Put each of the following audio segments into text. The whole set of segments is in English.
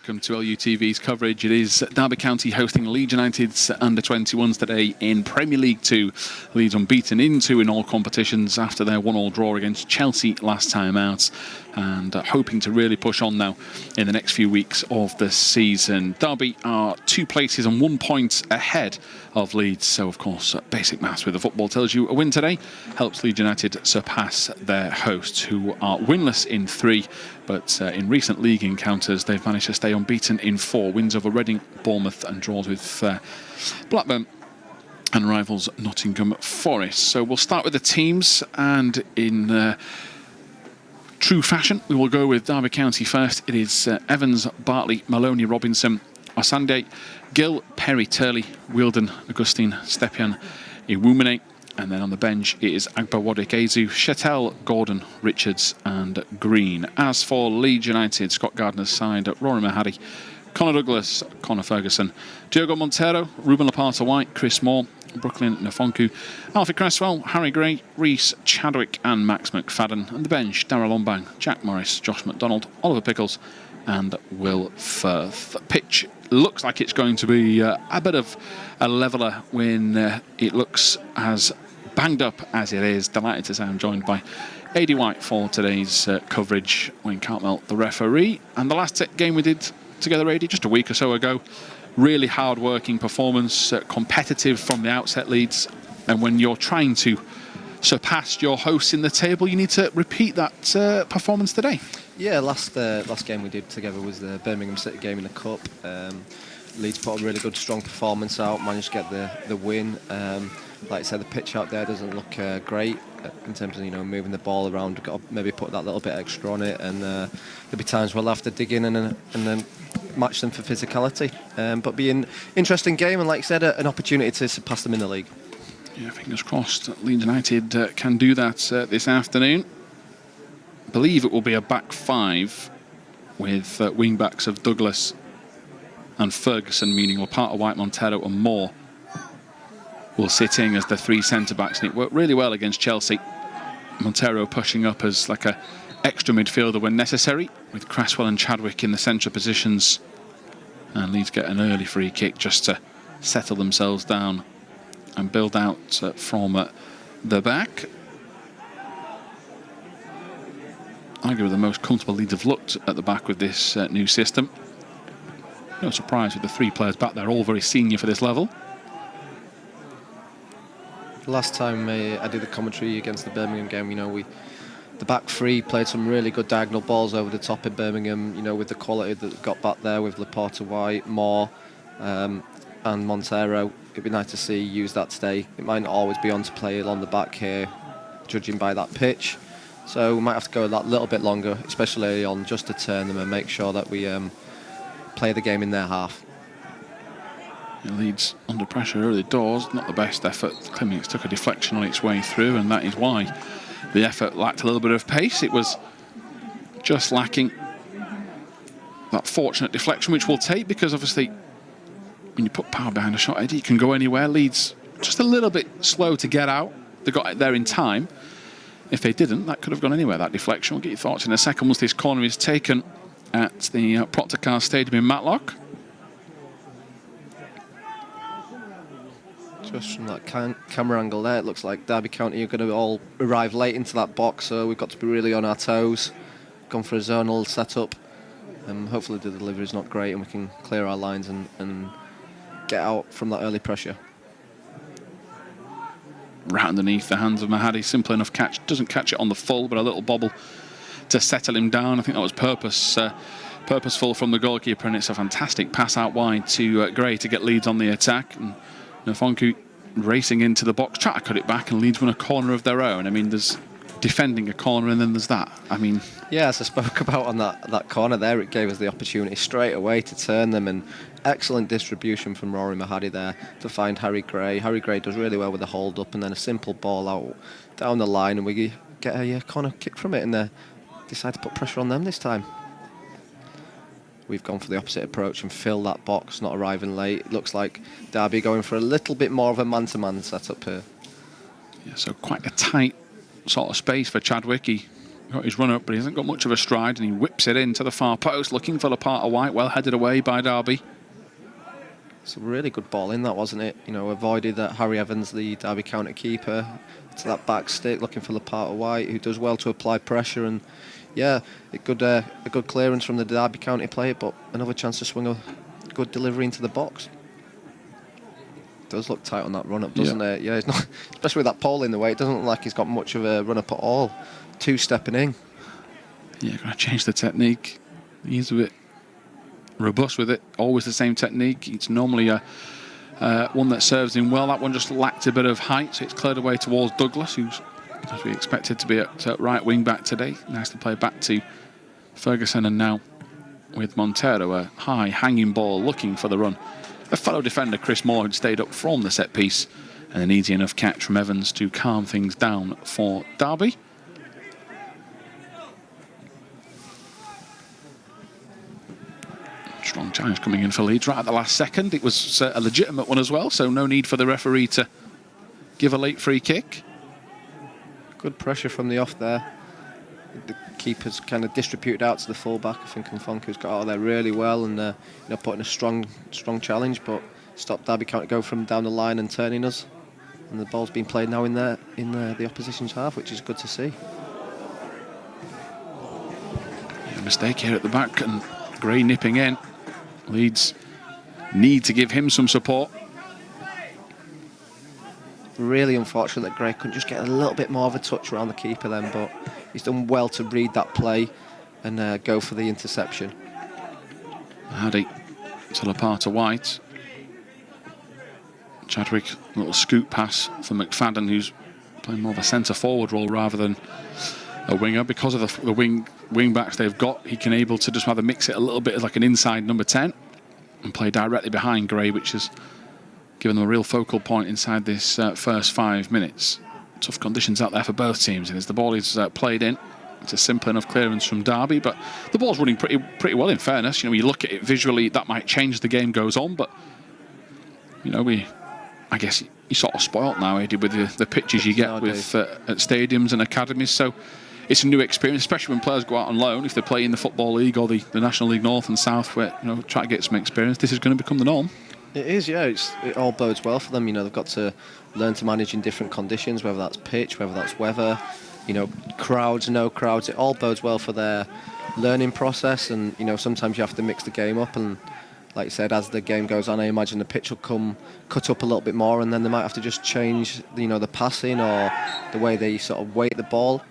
welcome to LUTV's coverage. It is Derby County hosting Leeds United's under-21s today in Premier League 2. Leeds unbeaten in 2 in all competitions after their 1-1 draw against Chelsea last time out, and hoping to really push on now in the next few weeks of the season. Derby are 2 places and 1 point ahead of Leeds, so of course basic maths with the football tells you a win today helps Leeds United surpass their hosts, who are winless in 3, but in recent league encounters they've managed to stay unbeaten in 4 wins over Reading, Bournemouth and draws with Blackburn and rivals Nottingham Forest. So we'll start with the teams, and in true fashion we will go with Derby County first. It is Evans, Bartley, Moloney, Robinson, Osayande, Gill, Perry, Turley, Wheeldon, Agustien, Stepien-Iwumene. And then on the bench it is Agba, Ezu, Shattell, Gordon, Richards and Green. As for Leeds United, Scott Gardner's side, Rory Mahady, Connor Douglas, Connor Ferguson, Diogo Monteiro, Ruben Lopata-White, Chris Moore, Brooklyn Nfonkeu, Alfie Cresswell, Harry Gray, Reese, Chadwick and Max McFadden. And the bench, Darryl Ombang, Jack Morris, Josh McDonald, Oliver Pickles and Will Firth. Pitch looks like it's going to be a bit of a leveller when it looks as banged up as it is. Delighted to say I'm joined by AD White for today's coverage, Wayne Cartmel the referee. And the last game we did together, AD, just a week or so ago, really hard working performance, competitive from the outset, Leeds, and when you're trying to surpass your hosts in the table, you need to repeat that performance today. Yeah, last game we did together was the Birmingham City game in the Cup. Leeds put a really good, strong performance out, managed to get the win. Like I said, the pitch out there doesn't look great in terms of moving the ball around. We've got to maybe put that little bit extra on it, and there'll be times we'll have to dig in and then match them for physicality. But be an interesting game, and like I said, an opportunity to surpass them in the league. Yeah, fingers crossed Leeds United can do that this afternoon. I believe it will be a back 5 with wing backs of Douglas and Ferguson, meaning Lopata-White, Monteiro and Moore will sit in as the 3 centre-backs, and it worked really well against Chelsea. Monteiro pushing up as like a extra midfielder when necessary, with Cresswell and Chadwick in the central positions, and Leeds get an early free kick just to settle themselves down and build out from the back. Arguably the most comfortable Leeds have looked at the back with this new system. No surprise with the 3 players back there, all very senior for this level. Last time I did the commentary against the Birmingham game, the back 3 played some really good diagonal balls over the top in Birmingham, with the quality that got back there with Lopata-White, Moore and Monteiro. It'd be nice to see use that today. It might not always be on to play along the back here, judging by that pitch. So we might have to go that little bit longer, especially on just to turn them and make sure that we play the game in their half. Leeds under pressure early doors, not the best effort. Clements took a deflection on its way through, and that is why the effort lacked a little bit of pace. It was just lacking that fortunate deflection, which we'll take, because obviously when you put power behind a shot, Eddie, it can go anywhere. Leeds just a little bit slow to get out. They got it there in time. If they didn't, that could have gone anywhere, that deflection. We'll get your thoughts in a second once this corner is taken at the Proctor Stadium in Matlock. Just from that camera angle there, it looks like Derby County are going to all arrive late into that box, so we've got to be really on our toes. Gone for a zonal setup, and hopefully the delivery is not great and we can clear our lines and get out from that early pressure. Right underneath the hands of Mahady, simple enough catch, doesn't catch it on the full, but a little bobble to settle him down. I think that was purposeful from the goalkeeper, and it's a fantastic pass out wide to Gray to get Leeds on the attack. And Nfonkeu racing into the box, try to cut it back, and Leeds win a corner of their own. I mean, there's defending a corner and then there's that. I mean, yeah, as I spoke about on that corner there, it gave us the opportunity straight away to turn them, and excellent distribution from Rory Mahady there to find Harry Gray. Harry Gray does really well with the hold up, and then a simple ball out down the line, and we get a corner kick from it, and decide to put pressure on them this time. We've gone for the opposite approach and fill that box, not arriving late. It looks like Derby going for a little bit more of a man-to-man setup here. Yeah, so quite a tight sort of space for Chadwick. He got his run up, but he hasn't got much of a stride, and he whips it into the far post, looking for Lopata-White, well headed away by Derby. It's a really good ball in that, wasn't it? You know, avoided that Harry Evans, the Derby counter keeper, to that back stick, looking for Lopata-White, who does well to apply pressure. And yeah, a good clearance from the Derby county player, but another chance to swing a good delivery into the box. Does look tight on that run up, doesn't it? Yeah, it's not, especially with that pole in the way. It doesn't look like he's got much of a run up at all. Two-stepping in. Yeah, going to change the technique. He's a bit robust with it. Always the same technique. It's normally one that serves him well. That one just lacked a bit of height, so it's cleared away towards Douglas, who's, as we expected, to be at right wing back today. Nice to play back to Ferguson, and now with Monteiro, a high hanging ball looking for the run. A fellow defender, Chris Moore, had stayed up from the set piece, and an easy enough catch from Evans to calm things down for Derby. Strong challenge coming in for Leeds right at the last second. It was a legitimate one as well, so no need for the referee to give a late free kick. Good pressure from the off there. The keeper's kind of distributed out to the fullback. I think Nfonkeu's got out there really well, and you know, putting a strong challenge, but stopped Derby County go from down the line and turning us. And the ball's being played now in the opposition's half, which is good to see. Yeah, mistake here at the back, and Gray nipping in. Leeds need to give him some support. Really unfortunate that Gray couldn't just get a little bit more of a touch around the keeper then, but he's done well to read that play and go for the interception. Mahady to Lopata-White. Chadwick, a little scoop pass for McFadden, who's playing more of a centre-forward role rather than a winger. Because of the wing backs they've got, he can able to just rather mix it a little bit as like an inside number 10 and play directly behind Gray, which has given them a real focal point inside this first 5 minutes. Tough conditions out there for both teams, and as the ball is played in, it's a simple enough clearance from Derby, but the ball's running pretty well, in fairness. You know, you look at it visually, that might change as the game goes on, but you know, I guess you're sort of spoilt now, Eddie, with the pitches you get with at stadiums and academies. So it's a new experience, especially when players go out on loan, if they play in the Football League or the National League North and South, where, you know, try to get some experience. This is going to become the norm. It is, yeah. It all bodes well for them. You know, they've got to learn to manage in different conditions, whether that's pitch, whether that's weather, you know, crowds, no crowds. It all bodes well for their learning process. And, you know, sometimes you have to mix the game up. And like you said, as the game goes on, I imagine the pitch will come cut up a little bit more, and then they might have to just change, you know, the passing or the way they sort of weight the ball.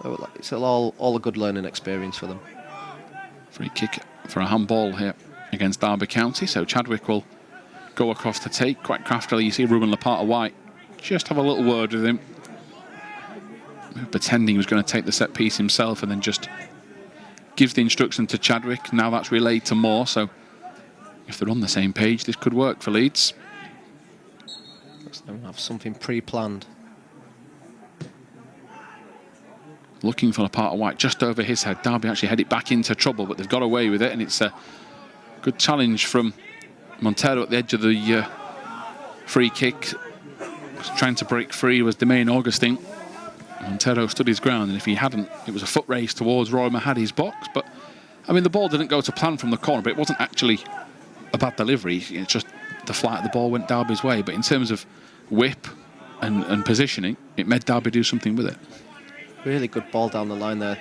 So it's all a good learning experience for them. Free kick for a handball here against Derby County. So Chadwick will go across to take quite craftily. You see Ruben Lopata-White just have a little word with him, pretending he was going to take the set piece himself, and then just gives the instruction to Chadwick. Now that's relayed to Moore, so if they're on the same page, this could work for Leeds. Let's have something pre-planned. Looking for Lopata-White just over his head. Derby actually headed back into trouble, but they've got away with it, and it's a good challenge from Monteiro at the edge of the free kick. Trying to break free was Agustien. Monteiro stood his ground, and if he hadn't, it was a foot race towards Roy Mahady's box. But I mean, the ball didn't go to plan from the corner, but it wasn't actually a bad delivery. It's just the flight of the ball went Derby's way. But in terms of whip and positioning, it made Derby do something with it. Really good ball down the line there,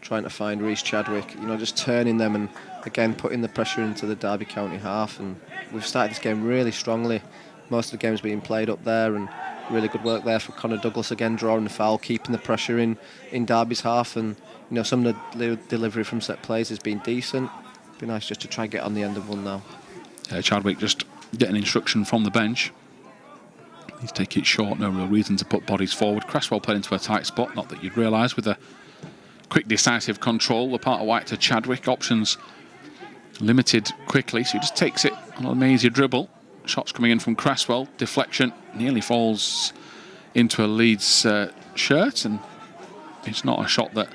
trying to find Reece Chadwick, you know, just turning them and again putting the pressure into the Derby County half. And we've started this game really strongly. Most of the game's being played up there, and really good work there for Connor Douglas, again drawing the foul, keeping the pressure in Derby's half. And you know, some of the delivery from set plays has been decent. Be nice just to try and get on the end of one now. Chadwick just getting instruction from the bench. He's taking it short, no real reason to put bodies forward. Cresswell played into a tight spot, not that you'd realise, with a quick decisive control. Lopata-White to Chadwick, options limited quickly, so he just takes it on a mazy dribble. Shots coming in from Cresswell, deflection, nearly falls into a Leeds shirt, and it's not a shot that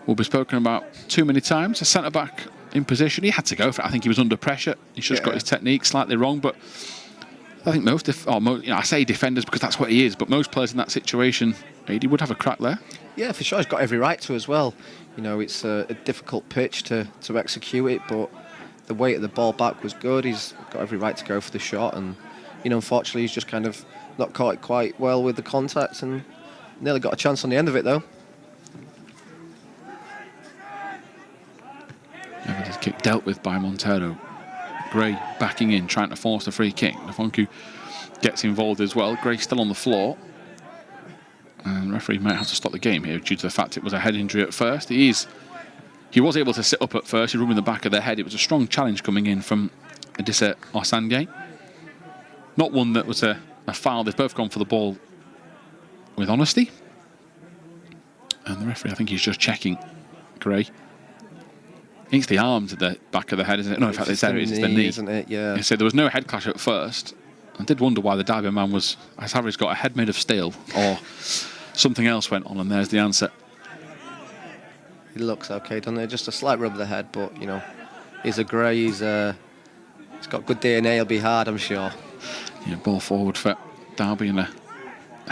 will be spoken about too many times. A centre-back in position, he had to go for it. I think he was under pressure. He's just got his technique slightly wrong, but I think most, I say defenders because that's what he is, but most players in that situation Mahady would have a crack there. Yeah, for sure. He's got every right to as well. You know, it's a difficult pitch to execute it, but the weight of the ball back was good. He's got every right to go for the shot, and you know, unfortunately, he's just kind of not caught it quite well with the contact, and nearly got a chance on the end of it though. Evans' kick dealt with by Monteiro. Gray backing in, trying to force the free kick. Nfonkeu gets involved as well. Gray still on the floor. And the referee might have to stop the game here due to the fact it was a head injury at first. He was able to sit up at first. He rubbed in the back of the head. It was a strong challenge coming in from Osayande. Not one that was a foul. They've both gone for the ball with honesty. And the referee, I think he's just checking Gray. It's the arms at the back of the head, isn't it? No, in fact, it's the knee. Isn't it? Yeah. So there was no head clash at first. I did wonder why the Derby man has either got a head made of steel or something else went on, and there's the answer. He looks okay, doesn't he? Just a slight rub of the head, but, you know, he's a Gray. He's got good DNA. He'll be hard, I'm sure. Yeah, ball forward for Derby and a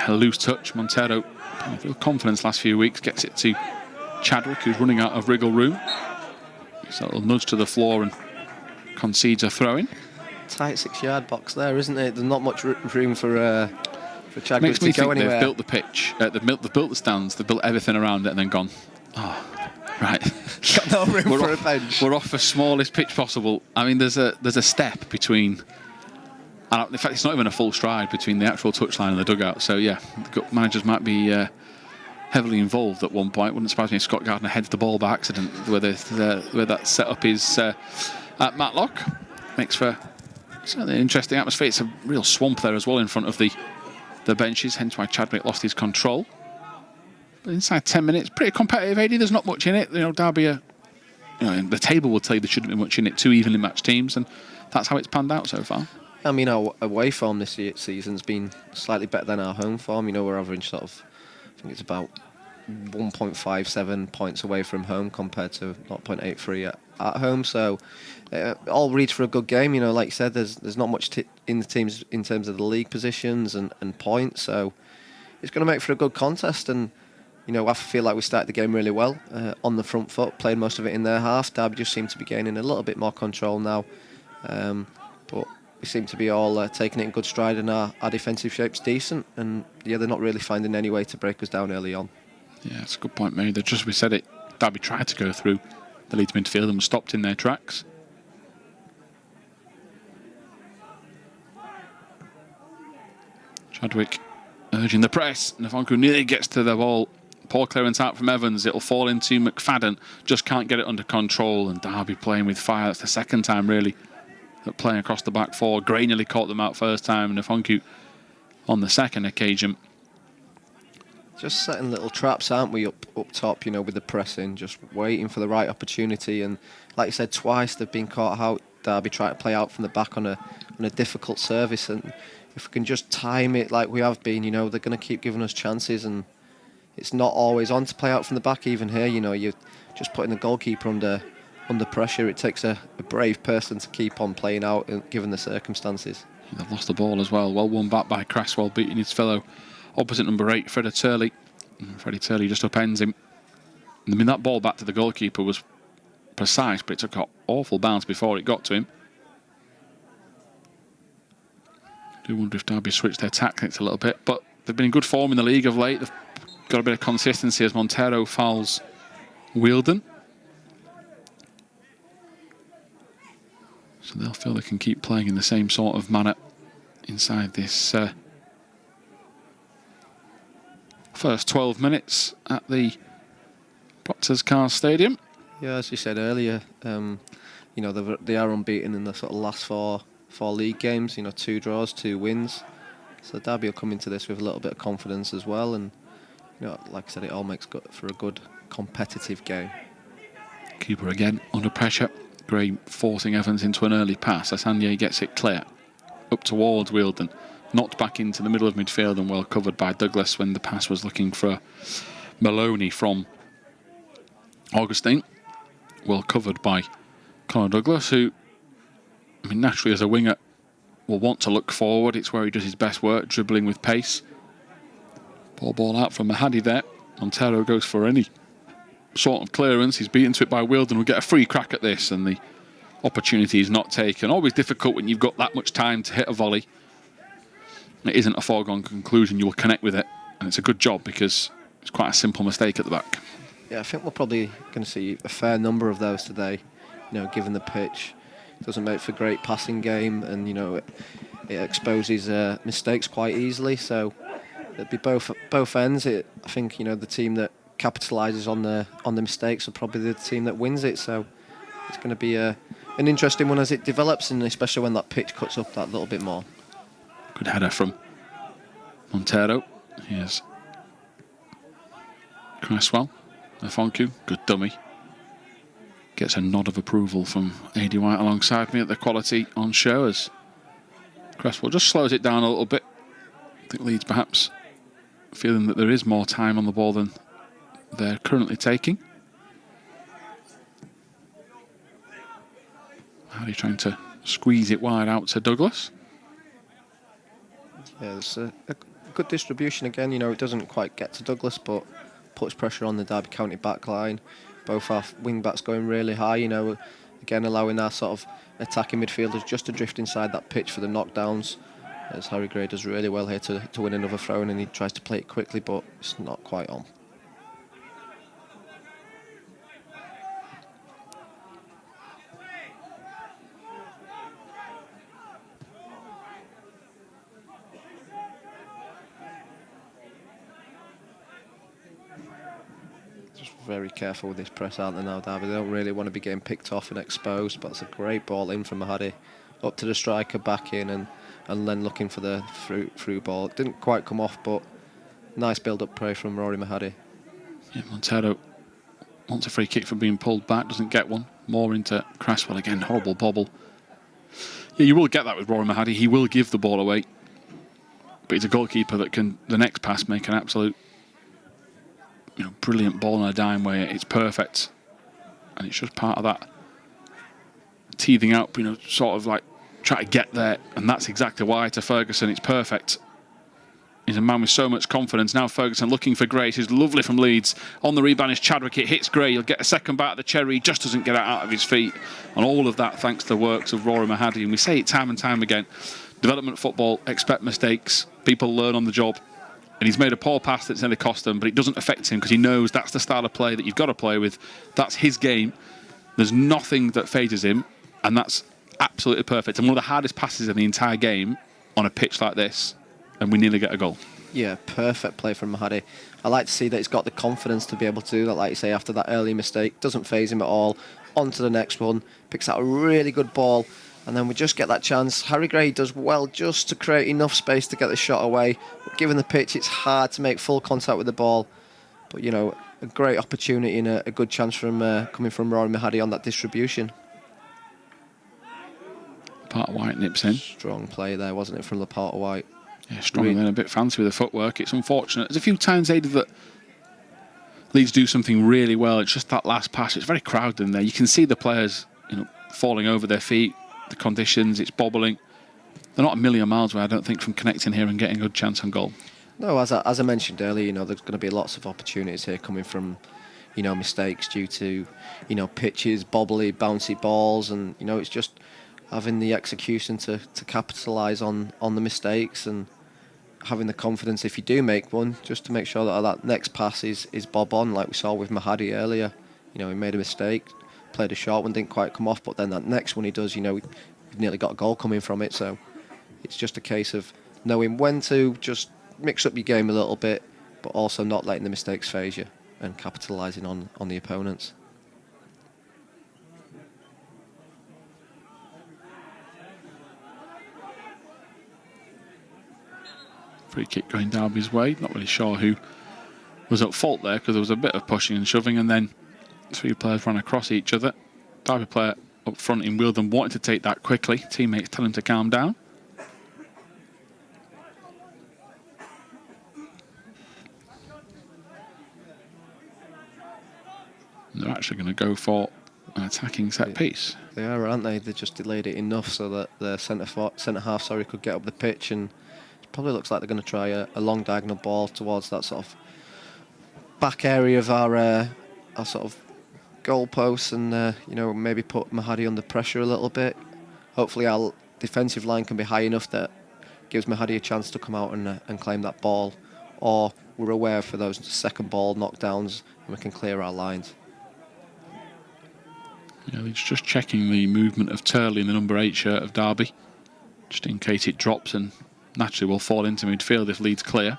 loose touch. Monteiro, real confidence last few weeks, gets it to Chadwick, who's running out of wriggle room. So a little nudge to the floor and concedes a throw-in. Tight 6-yard box there, isn't it? There's not much room for Chadwick Makes me to go think anywhere. they've built the pitch, they've built the stands, they've built everything around it, and then gone, oh, right. Got no room for a bench. We're off the smallest pitch possible. I mean, there's a step between. In fact, it's not even a full stride between the actual touchline and the dugout. So yeah, the managers might be heavily involved at one point. Wouldn't surprise me if Scott Gardner heads the ball by accident where that setup is at Matlock. Makes for certainly an interesting atmosphere. It's a real swamp there as well in front of the benches, hence why Chadwick lost his control. But inside 10 minutes, pretty competitive, AD. There's not much in it. You know, Derby, the table will tell you there shouldn't be much in it. Two evenly matched teams, and that's how it's panned out so far. I mean, our away form this season's been slightly better than our home form. You know, we're averaging sort of, I think it's about 1.57 points away from home compared to 0.83 at home. So all reads for a good game. You know, like you said, there's not much in the teams in terms of the league positions and points. So it's going to make for a good contest. And you know, I feel like we started the game really well on the front foot, played most of it in their half. Derby just seem to be gaining a little bit more control now, but we seem to be all taking it in good stride, and our defensive shape's decent. And yeah, they're not really finding any way to break us down early on. Yeah, it's a good point made. Just we said it, Derby tried to go through the Leeds midfield and was stopped in their tracks. Chadwick urging the press. Nfonkeu nearly gets to the ball. Poor clearance out from Evans. It'll fall into McFadden. Just can't get it under control. And Derby playing with fire. That's the second time, really, that playing across the back four. Gray nearly caught them out first time. And Nfonkeu on the second occasion. Just setting little traps, aren't we, up top, you know, with the pressing, just waiting for the right opportunity. And like you said, twice they've been caught out. Derby trying to play out from the back on a difficult service. And if we can just time it like we have been, you know, they're going to keep giving us chances. And it's not always on to play out from the back. Even here, you know, you're just putting the goalkeeper under pressure. It takes a brave person to keep on playing out, given the circumstances. They've lost the ball as well. Well won back by Cresswell, beating his fellow opposite number 8, Turley. Freddie Turley just upends him. I mean, that ball back to the goalkeeper was precise, but it took an awful bounce before it got to him. I do wonder if Derby switched their tactics a little bit, but they've been in good form in the league of late. They've got a bit of consistency as Monteiro fouls Wheeldon. So they'll feel they can keep playing in the same sort of manner inside this first 12 minutes at the Proctor's Car Stadium. Yeah, as you said earlier, you know, they are unbeaten in the sort of last four league games. You know, 2 draws, 2 wins. So Derby will come into this with a little bit of confidence as well. And you know, like I said, it all makes for a good competitive game. Keeper again under pressure. Gray forcing Evans into an early pass. Osayande gets it clear up towards Wheeldon. Knocked back into the middle of midfield and well covered by Douglas when the pass was looking for Moloney from Agustien. Well covered by Conor Douglas, who, I mean, naturally as a winger will want to look forward. It's where he does his best work, dribbling with pace. Ball out from Mahady there. Monteiro goes for any sort of clearance. He's beaten to it by Wheeldon. We'll get a free crack at this, and the opportunity is not taken. Always difficult when you've got that much time to hit a volley. It isn't a foregone conclusion. You will connect with it, and it's a good job because it's quite a simple mistake at the back. Yeah, I think we're probably going to see a fair number of those today. You know, given the pitch, it doesn't make for a great passing game, and you know it exposes mistakes quite easily. So it'll be both ends. I think you know the team that capitalises on the mistakes are probably the team that wins it. So it's going to be an interesting one as it develops, and especially when that pitch cuts up that little bit more. Good header from Monteiro. Here's Cresswell. Nfonkeu, good dummy. Gets a nod of approval from AD White alongside me at the quality on show as Cresswell just slows it down a little bit. I think Leeds perhaps feeling that there is more time on the ball than they're currently taking. Mahady trying to squeeze it wide out to Douglas. Yeah, it's a good distribution again. You know, it doesn't quite get to Douglas, but puts pressure on the Derby County back line. Both our wing backs going really high, you know, again allowing our sort of attacking midfielders just to drift inside that pitch for the knockdowns. As Harry Gray does really well here to win another throw, and he tries to play it quickly, but it's not quite on. Very careful with this press, aren't they now, Derby? They don't really want to be getting picked off and exposed, but it's a great ball in from Mahady. Up to the striker, back in, and then looking for the through ball. It didn't quite come off, but nice build-up play from Rory Mahady. Yeah, Monteiro wants a free kick for being pulled back, doesn't get one. More into Cresswell again, horrible bobble. Yeah, you will get that with Rory Mahady. He will give the ball away, but he's a goalkeeper that can, the next pass, make an absolute brilliant ball on a dime where it's perfect, and it's just part of that teething up, sort of like try to get there, and that's exactly why to Ferguson it's perfect. He's a man with so much confidence. Now Ferguson looking for Gray. It's lovely from Leeds. On the rebound is Chadwick. It hits Gray. He'll get a second bite of the cherry. He just doesn't get it out of his feet, and all of that thanks to the works of Rory Mahady. And we say it time and time again, development football, expect mistakes, people learn on the job. And he's made a poor pass that's nearly cost him, but it doesn't affect him because he knows that's the style of play that you've got to play with. That's his game. There's nothing that phases him, and that's absolutely perfect. And one of the hardest passes in the entire game on a pitch like this, and we nearly get a goal. Yeah, perfect play from Mahady. I like to see that he's got the confidence to be able to do that, like you say, after that early mistake. Doesn't faze him at all. On to the next one. Picks out a really good ball. And then we just get that chance. Harry Gray does well just to create enough space to get the shot away. But given the pitch, it's hard to make full contact with the ball. But, a great opportunity and a good chance from coming from Rory Mahady on that distribution. Lopata-White nips in. Strong play there, wasn't it, from Lopata-White? Yeah, strong and then a bit fancy with the footwork. It's unfortunate. There's a few times, Ada, that Leeds do something really well. It's just that last pass. It's very crowded in there. You can see the players, falling over their feet. The conditions, it's bobbling. They're not a million miles away, I don't think, from connecting here and getting a good chance on goal. No, as I mentioned earlier, there's going to be lots of opportunities here coming from, mistakes due to, pitches, bobbly, bouncy balls, and it's just having the execution to capitalise on the mistakes and having the confidence if you do make one, just to make sure that next pass is bob on, like we saw with Mahady earlier. He made a mistake. Played a short one, didn't quite come off, but then that next one he does, we've nearly got a goal coming from it. So it's just a case of knowing when to just mix up your game a little bit, but also not letting the mistakes phase you and capitalising on the opponents. Free kick going Derby's way. Not really sure who was at fault there because there was a bit of pushing and shoving, and then three players ran across each other. Derby player up front in Wheeldon wanted to take that quickly. Teammates tell him to calm down. And they're actually going to go for an attacking set piece. They are, aren't they? They just delayed it enough so that the centre half could get up the pitch, and it's Probably looks like they're going to try a long diagonal ball towards that sort of back area of our sort of goal posts, and maybe put Mahady under pressure a little bit. Hopefully our defensive line can be high enough that gives Mahady a chance to come out and claim that ball, or we're aware for those second ball knockdowns and we can clear our lines. Yeah, he's just checking the movement of Turley in the number 8 shirt of Derby, just in case it drops and naturally will fall into midfield if Leeds clear.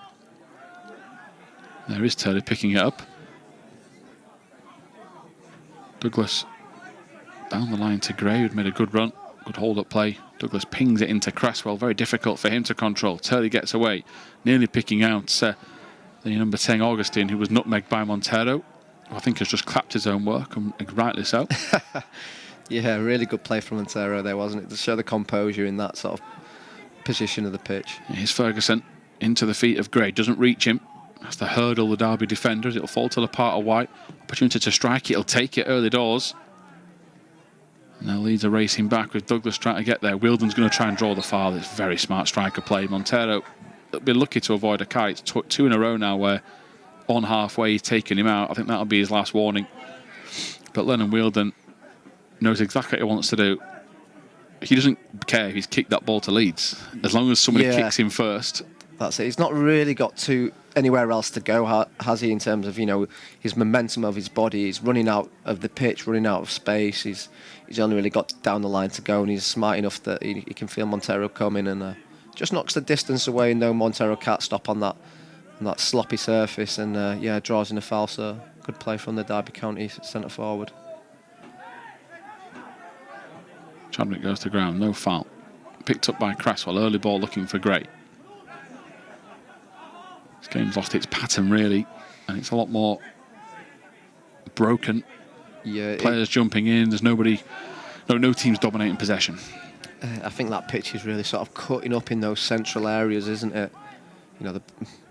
There is Turley picking it up. Douglas down the line to Gray, who'd made a good run, good hold-up play. Douglas pings it into Cresswell, very difficult for him to control. Turley gets away, nearly picking out the number 10 Agustien, who was nutmegged by Monteiro, who I think has just clapped his own work, and rightly so. Yeah, really good play from Monteiro there, wasn't it? To show the composure in that sort of position of the pitch. Here's Ferguson into the feet of Gray, doesn't reach him. Has to hurdle the Derby defenders. It'll fall to Lopata-White. Opportunity to strike it. He'll take it early doors. And now Leeds are racing back with Douglas trying to get there. Wheeldon's going to try and draw the foul. It's very smart striker play. Monteiro will be lucky to avoid a kite. Two in a row now where on halfway he's taken him out. I think that'll be his last warning. But Lennon Wheeldon knows exactly what he wants to do. He doesn't care if he's kicked that ball to Leeds, as long as somebody kicks him first. That's it. He's not really got anywhere else to go, has he, in terms of his momentum of his body. He's running out of the pitch, running out of space. He's only really got down the line to go, and he's smart enough that he can feel Monteiro coming and just knocks the distance away. And no, Monteiro can't stop on that sloppy surface, and draws in a foul. So good play from the Derby County centre forward. Chadwick goes to ground, no foul. Picked up by Cresswell, early ball looking for Gray. This game's lost its pattern really, and it's a lot more broken. Yeah, players jumping in. There's nobody, no teams dominating possession. I think that pitch is really sort of cutting up in those central areas, isn't it? The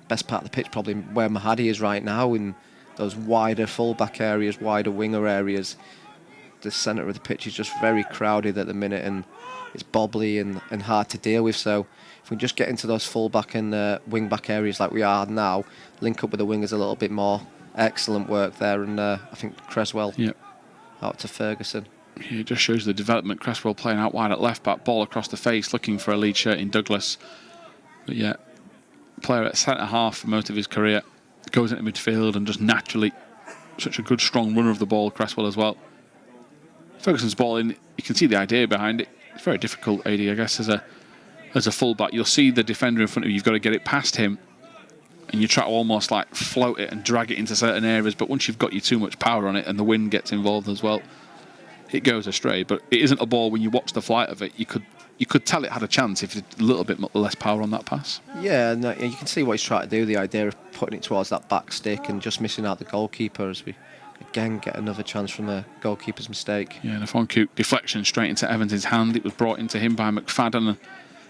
best part of the pitch probably where Mahady is right now, in those wider fullback areas, wider winger areas. The centre of the pitch is just very crowded at the minute, and it's bobbly and hard to deal with. So if we just get into those full-back and wing-back areas like we are now, link up with the wingers a little bit more. Excellent work there, and I think Cresswell out to Ferguson. Yeah, it just shows the development. Cresswell playing out wide at left-back, ball across the face, looking for a lead shirt in Douglas. But yeah, player at centre-half for most of his career, goes into midfield and just naturally, such a good, strong runner of the ball, Cresswell as well. Ferguson's ball in, you can see the idea behind it. It's very difficult, AD, I guess, as a full-back. You'll see the defender in front of you, you've got to get it past him, and you try to almost like float it and drag it into certain areas, but once you've got you too much power on it and the wind gets involved as well, it goes astray. But it isn't a ball, when you watch the flight of it, you could tell it had a chance if it's a little bit less power on that pass. Yeah, no, you can see what he's trying to do, the idea of putting it towards that back stick and just missing out the goalkeeper, as we again get another chance from a goalkeeper's mistake. Yeah, Nfonkeu deflection straight into Evans' hand. It was brought into him by McFadden, and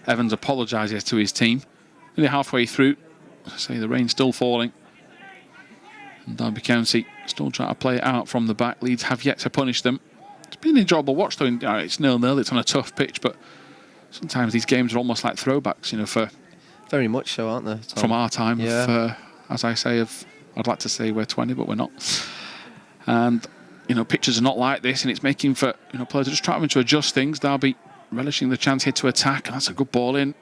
Evans apologises to his team. Nearly halfway through, I say the rain's still falling, and Derby County still trying to play it out from the back. Leeds have yet to punish them. It's been an enjoyable watch though. It's 0-0, it's on a tough pitch, but sometimes these games are almost like throwbacks, for very much so, aren't they, Tom? From our time. Of, as I say, I'd like to say we're 20, but we're not. And pitches are not like this, and it's making for players are just trying to adjust things. Derby relishing the chance here to attack, and that's a good ball in,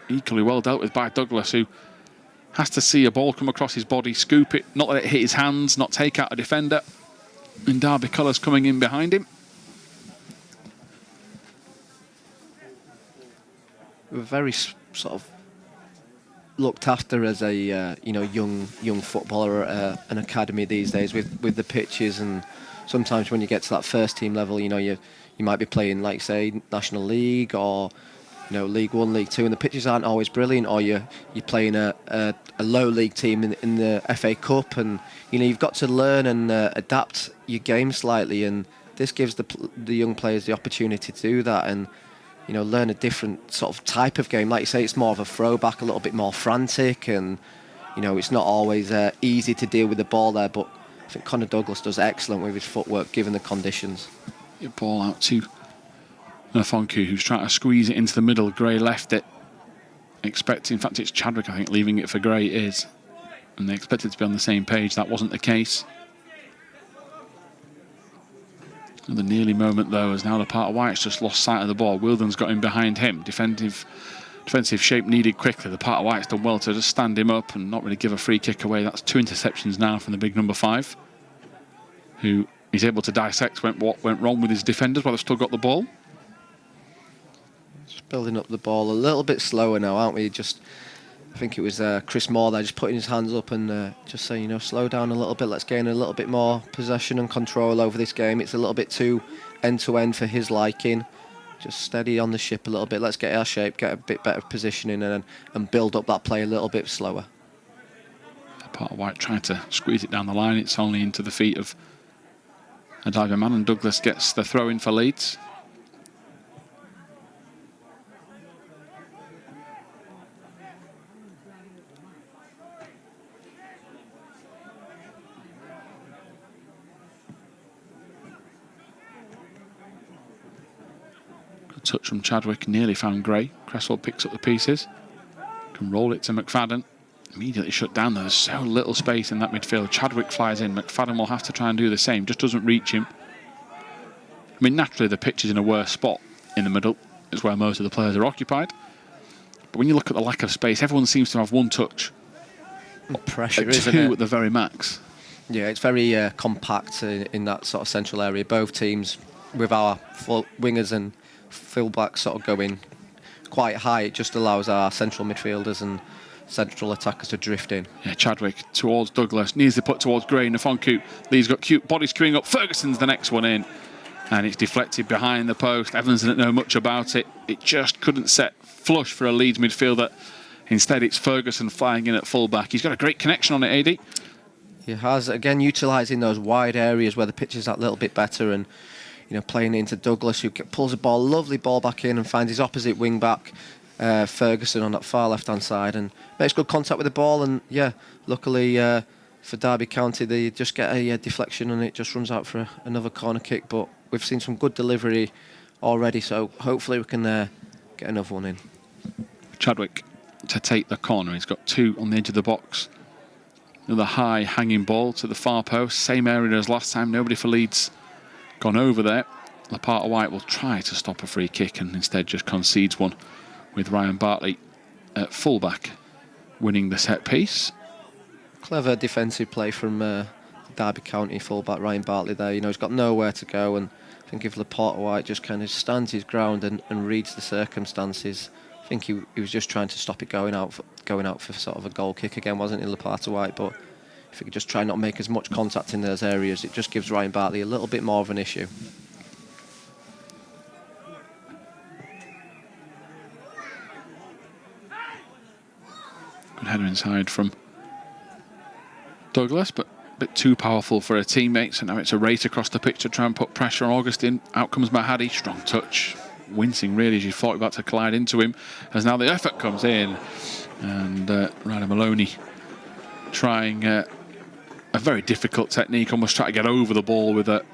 equally well dealt with by Douglas, who has to see a ball come across his body, scoop it, not let it hit his hands, not take out a defender. And Derby colours coming in behind him. We're very sort of looked after as a young footballer at an academy these days with the pitches, and sometimes when you get to that first team level, you might be playing, like say, National League or League One, League Two, and the pitches aren't always brilliant, or you're playing a low league team in the FA Cup, and you've got to learn and adapt your game slightly, and this gives the young players the opportunity to do that and learn a different sort of type of game. Like you say, it's more of a throwback, a little bit more frantic, and it's not always easy to deal with the ball there, but I think Conor Douglas does excellent with his footwork given the conditions. Ball out to Nfonkeu, who's trying to squeeze it into the middle. Gray left it. expect, in fact it's Chadwick I think leaving it for Gray is, and they expected to be on the same page. That wasn't the case. The nearly moment though, as now Lopata-White's just lost sight of the ball. Wheeldon's got him behind him. Defensive shape needed quickly. Lopata-White's done well to just stand him up and not really give a free kick away. That's 2 interceptions now from the big number 5, who is able to dissect what went wrong with his defenders while they've still got the ball. Just building up the ball a little bit slower now, aren't we? I think it was Chris Moore there just putting his hands up and just saying, you know, slow down a little bit, let's gain a little bit more possession and control over this game. It's a little bit too end-to-end for his liking. Just steady on the ship a little bit, let's get our shape, get a bit better positioning and build up that play a little bit slower. White trying to squeeze it down the line. It's only into the feet of a diving man, and Douglas gets the throw in for Leeds. Touch from Chadwick, nearly found Gray. Cresswell picks up the pieces, can roll it to McFadden. Immediately shut down. There's so little space in that midfield. Chadwick flies in. McFadden will have to try and do the same. Just doesn't reach him. I mean, naturally the pitch is in a worse spot in the middle. It's where most of the players are occupied. But when you look at the lack of space, everyone seems to have one touch. Pressure, isn't two it? at the very max. Yeah, it's very compact in that sort of central area. Both teams with our wingers and full-backs sort of going quite high. It just allows our central midfielders and central attackers to drift in. Yeah, Chadwick towards Douglas, needs to put towards Gray. Nfonkeu, Lee's got cute bodies queuing up. Ferguson's the next one in, and it's deflected behind the post. Evans didn't know much about it. It just couldn't set flush for a Leeds midfielder. Instead, it's Ferguson flying in at full-back. He's got a great connection on it, AD. He has, again, utilising those wide areas where the pitch is that little bit better, and you know, playing into Douglas, who pulls a lovely ball back in and finds his opposite wing back, Ferguson, on that far left-hand side, and makes good contact with the ball. And yeah, luckily for Derby County, they just get a deflection and it just runs out for another corner kick. But we've seen some good delivery already, so hopefully we can get another one in. Chadwick to take the corner. He's got 2 on the edge of the box. Another high hanging ball to the far post, same area as last time. Nobody for Leeds gone over there. Lopata-White will try to stop a free kick and instead just concedes one, with Ryan Bartley at fullback winning the set piece. Clever defensive play from Derby County fullback Ryan Bartley there. You know, he's got nowhere to go, and I think if Lopata-White just kind of stands his ground and reads the circumstances, I think he was just trying to stop it going out for sort of a goal kick again, wasn't he, Lopata-White? But if he could just try not make as much contact in those areas, it just gives Ryan Bartley a little bit more of an issue. Good header inside from Douglas, but a bit too powerful for a teammate. So now it's a race across the pitch to try and put pressure on Agustien. Out comes Mahady, strong touch. Wincing really as you thought about to collide into him. As now the effort comes in, and Ryder Moloney trying a very difficult technique, almost trying to get over the ball with a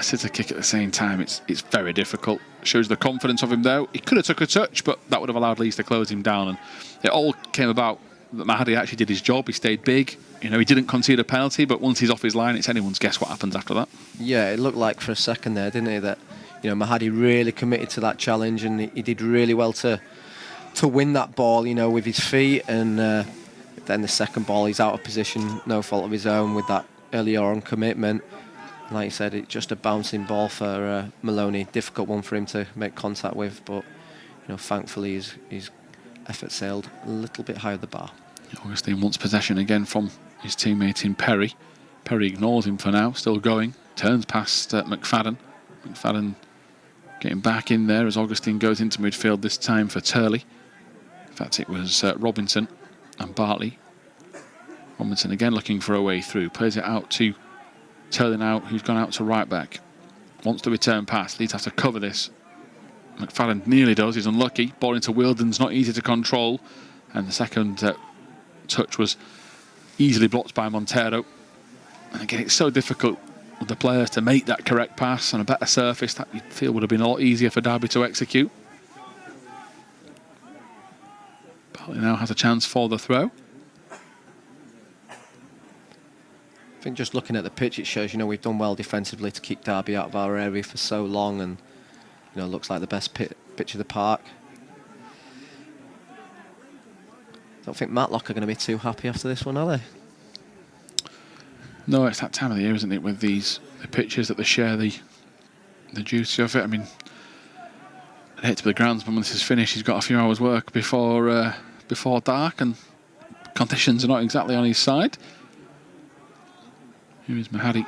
sitter kick at the same time. It's very difficult. Shows the confidence of him though. He could have took a touch, but that would have allowed Leeds to close him down, and it all came about that Mahady actually did his job. He stayed big. You know, he didn't concede a penalty, but once he's off his line, it's anyone's guess what happens after that. Yeah, it looked like for a second there, didn't it, that you know, Mahady really committed to that challenge, and he did really well to win that ball, you know, with his feet. And then the second ball, he's out of position, no fault of his own, with that earlier on commitment. Like you said, it's just a bouncing ball for Moloney. Difficult one for him to make contact with, but you know, thankfully his effort sailed a little bit higher the bar. Agustien wants possession again from his teammate in Perry. Perry ignores him for now, still going. Turns past McFadden. McFadden getting back in there as Agustien goes into midfield, this time for Turley. In fact, it was Robinson and Bartley. Robinson again looking for a way through. Plays it out to Turley now, who's gone out to right back. Wants to return pass. Leeds have to cover this. McFadden nearly does. He's unlucky. Ball into Wheeldon's not easy to control. And the second touch was easily blocked by Monteiro. And again, it's so difficult with the players to make that correct pass on a better surface. That you'd feel would have been a lot easier for Derby to execute. Bartley now has a chance for the throw. I think just looking at the pitch, it shows, you know, we've done well defensively to keep Derby out of our area for so long, and, you know, it looks like the best pitch of the park. Don't think Matlock are going to be too happy after this one, are they? No, it's that time of the year, isn't it, with the pitches that they share the duty of it. I mean, I'd hate to be the groundsman when this is finished. He's got a few hours' work before dark, and conditions are not exactly on his side. Here is Mahady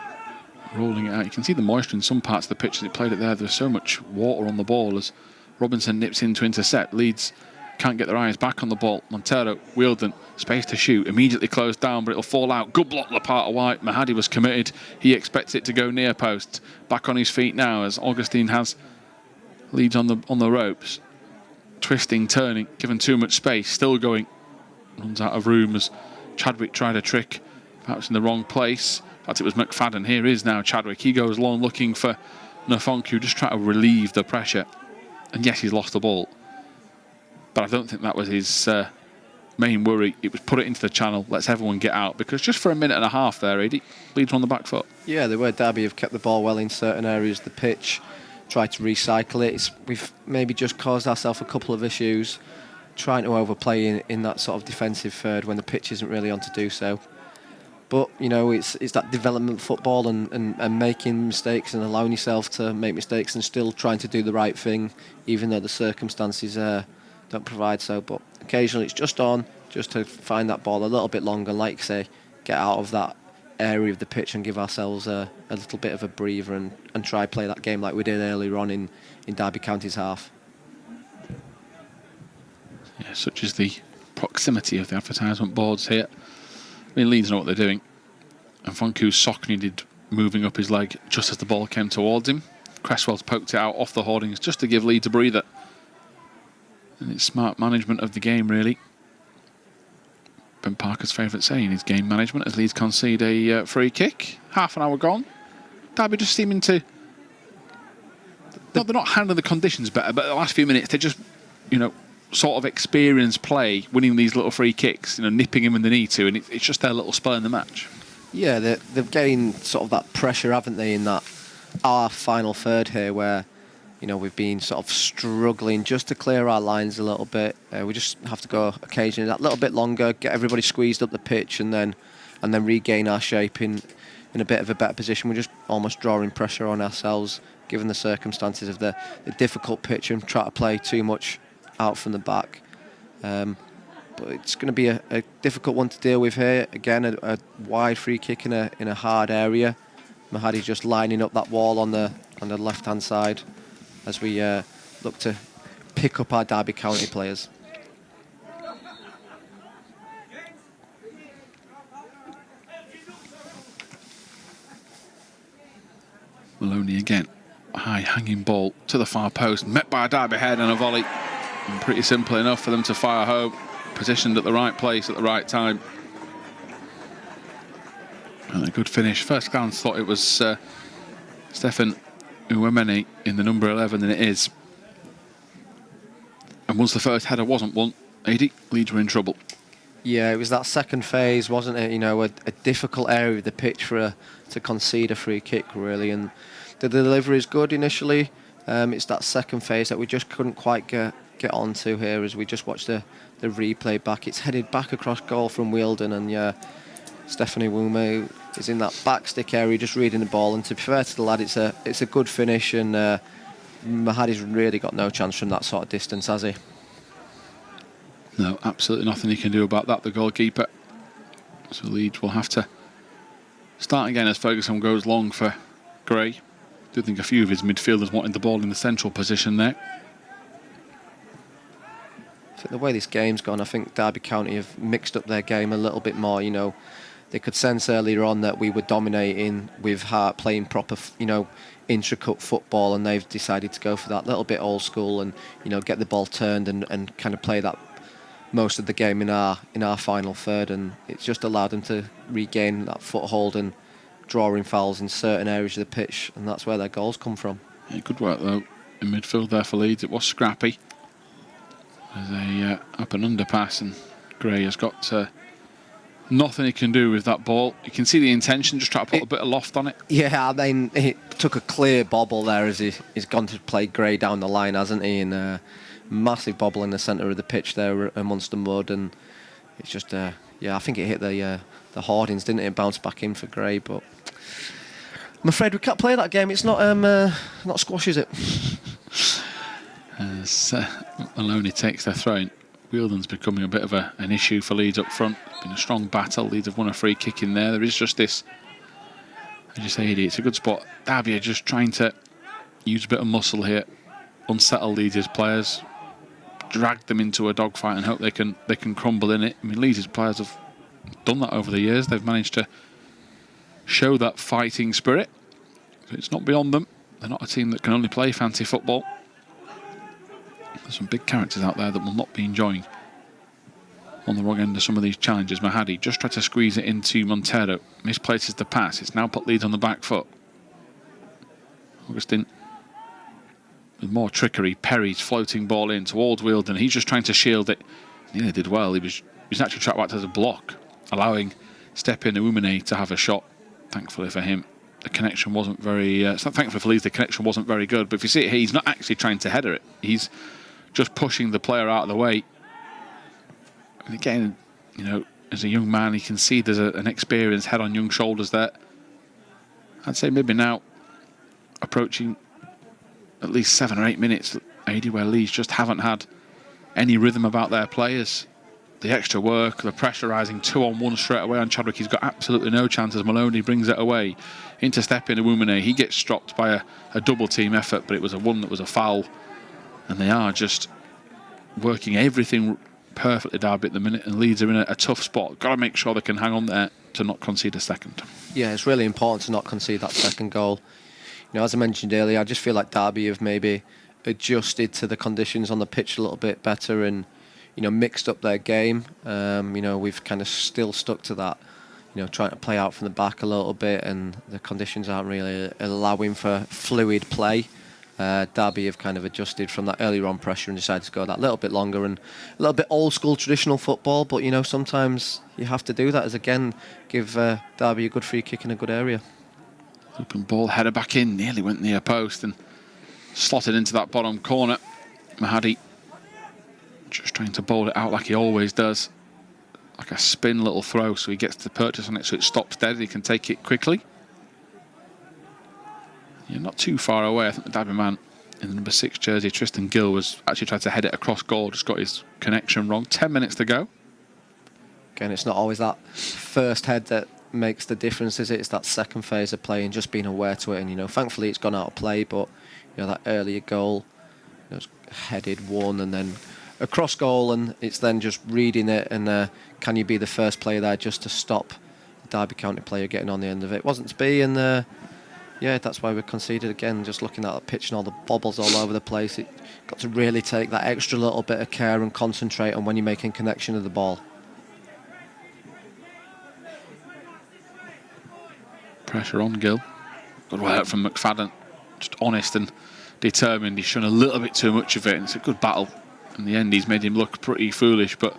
rolling it out. You can see the moisture in some parts of the pitch as he played it there. There's so much water on the ball as Robinson nips in to intercept. Leeds can't get their eyes back on the ball. Monteiro, Wheeldon, space to shoot. Immediately closed down, but it'll fall out. Good block, Lopata-White. Mahady was committed. He expects it to go near post. Back on his feet now as Agustien has Leeds on the ropes. Twisting, turning, given too much space. Still going. Runs out of room as Chadwick tried a trick. Perhaps in the wrong place. In fact, it was McFadden. Here is now Chadwick. He goes long looking for Nfonkeu, just trying to relieve the pressure. And yes, he's lost the ball. But I don't think that was his main worry. It was put it into the channel, let's everyone get out. Because just for a minute and a half there, Leeds were on the back foot. Yeah, the way Derby have kept the ball well in certain areas of the pitch, tried to recycle it. We've maybe just caused ourselves a couple of issues trying to overplay in that sort of defensive third when the pitch isn't really on to do so. But, you know, it's that development football and making mistakes and allowing yourself to make mistakes and still trying to do the right thing, even though the circumstances don't provide so. But occasionally it's just on, just to find that ball a little bit longer, like you say, get out of that area of the pitch and give ourselves a little bit of a breather and try play that game like we did earlier on in Derby County's half. Yeah, such is the proximity of the advertisement boards here. I mean, Leeds know what they're doing. And Nfonkeu's sock needed moving up his leg just as the ball came towards him. Cresswell's poked it out off the hoardings just to give Leeds a breather. And it's smart management of the game, really. Ben Parker's favourite saying is game management as Leeds concede a free kick. Half an hour gone. Derby just seeming to... they're not handling the conditions better, but the last few minutes, they just, you know, sort of experienced play, winning these little free kicks, you know, nipping him when they need to, and it's just their little spell in the match. Yeah, they've gained sort of that pressure, haven't they, in that our final third here, where, you know, we've been sort of struggling just to clear our lines a little bit. We just have to go occasionally that little bit longer, get everybody squeezed up the pitch, and then regain our shape in a bit of a better position. We're just almost drawing pressure on ourselves, given the circumstances of the difficult pitch, and try to play too much out from the back. But it's going to be a difficult one to deal with here. Again, a wide free kick in a hard area. Mahady just lining up that wall on the left-hand side as we look to pick up our Derby County players. Moloney again. High hanging ball to the far post, met by a Derby head and a volley. And pretty simple enough for them to fire home. Positioned at the right place at the right time. And a good finish. First glance thought it was Stepien-Iwumene in the number 11, and it is. And once the first header wasn't one, Leeds were in trouble. Yeah, it was that second phase, wasn't it? You know, a difficult area of the pitch to concede a free kick, really. And the delivery is good initially. It's that second phase that we just couldn't quite get onto here as we just watched the replay back. It's headed back across goal from Wheeldon, and yeah, Stepien-Iwumene is in that back stick area just reading the ball, and to be fair to the lad, it's a good finish, and Mahady's really got no chance from that sort of distance, has he? No, absolutely nothing he can do about that, the goalkeeper. So Leeds will have to start again as Ferguson goes long for Gray. I do think a few of his midfielders wanted the ball in the central position there. I think the way this game's gone, I think Derby County have mixed up their game a little bit more. You know, they could sense earlier on that we were dominating with Hart playing proper, you know, intricate football, and they've decided to go for that little bit old school and, you know, get the ball turned and kind of play that most of the game in our final third, and it's just allowed them to regain that foothold and drawing fouls in certain areas of the pitch, and that's where their goals come from. Yeah, good work though in midfield there for Leeds. It was scrappy. There's a up and underpass, and Gray has got nothing he can do with that ball. You can see the intention, just try to put a bit of loft on it. Yeah, I mean, he took a clear bobble there as he's gone to play Gray down the line, hasn't he? And massive bobble in the centre of the pitch there amongst the mud, and it's just, yeah, I think it hit the hoardings, didn't it? It bounced back in for Gray, but I'm afraid we can't play that game. It's not squash, is it? As Moloney takes their throw in, Wheeldon's becoming a bit of an issue for Leeds up front. It's been a strong battle. Leeds have won a free kick in there. There is just this, as you say, it's a good spot. Derby are just trying to use a bit of muscle here, unsettle Leeds' players, drag them into a dogfight and hope they can crumble in it. I mean, Leeds' players have done that over the years. They've managed to show that fighting spirit. It's not beyond them. They're not a team that can only play fancy football. There's some big characters out there that will not be enjoying on the wrong end of some of these challenges. Mahady just tried to squeeze it into Monteiro. Misplaces the pass. It's now put Leeds on the back foot. Agustien with more trickery. Perry's floating ball in towards Wheeldon. He's just trying to shield it. Nearly did well. He was actually tracked back as a block, allowing Stepien-Iwumene to have a shot. Thankfully for him, the connection wasn't very... it's not thankfully for Leeds, the connection wasn't very good. But if you see it here, he's not actually trying to header it. He's just pushing the player out of the way. And again, you know, as a young man, you can see there's an experienced head on young shoulders there. I'd say maybe now approaching at least 7 or 8 minutes, 80, where Leeds just haven't had any rhythm about their players. The extra work, the pressurising 2-on-1 straight away on Chadwick. He's got absolutely no chance as Moloney brings it away into Stepien-Iwumene. He gets stopped by a double team effort, but it was one that was a foul. And they are just working everything perfectly, Derby, at the minute, and Leeds are in a tough spot. Got to make sure they can hang on there to not concede a second. Yeah, it's really important to not concede that second goal. You know, as I mentioned earlier, I just feel like Derby have maybe adjusted to the conditions on the pitch a little bit better and, you know, mixed up their game. You know, we've kind of still stuck to that, you know, trying to play out from the back a little bit, and the conditions aren't really allowing for fluid play. Derby have kind of adjusted from that earlier on pressure and decided to go that little bit longer and a little bit old school traditional football, but you know, sometimes you have to do that as, again, give Derby a good free kick in a good area. Open ball, header back in, nearly went near post and slotted into that bottom corner. Mahady just trying to bowl it out like he always does, like a spin little throw, so he gets the purchase on it so it stops dead and he can take it quickly. You're not too far away. I think the Derby man in the number 6 jersey, Tristan Gill, was actually trying to head it across goal, just got his connection wrong. 10 minutes to go. Again, it's not always that first head that makes the difference, is it? It's that second phase of play and just being aware to it. And, you know, thankfully it's gone out of play, but, you know, that earlier goal, you know, it's headed one and then across goal, and it's then just reading it and can you be the first player there just to stop the Derby County player getting on the end of it? It wasn't to be, and yeah, that's why we conceded again. Just looking at the pitch and all the bobbles all over the place, it got to really take that extra little bit of care and concentrate on when you're making connection of the ball. Pressure on Gill. Good work from McFadden. Just honest and determined. He's shown a little bit too much of it, and it's a good battle. In the end, he's made him look pretty foolish, but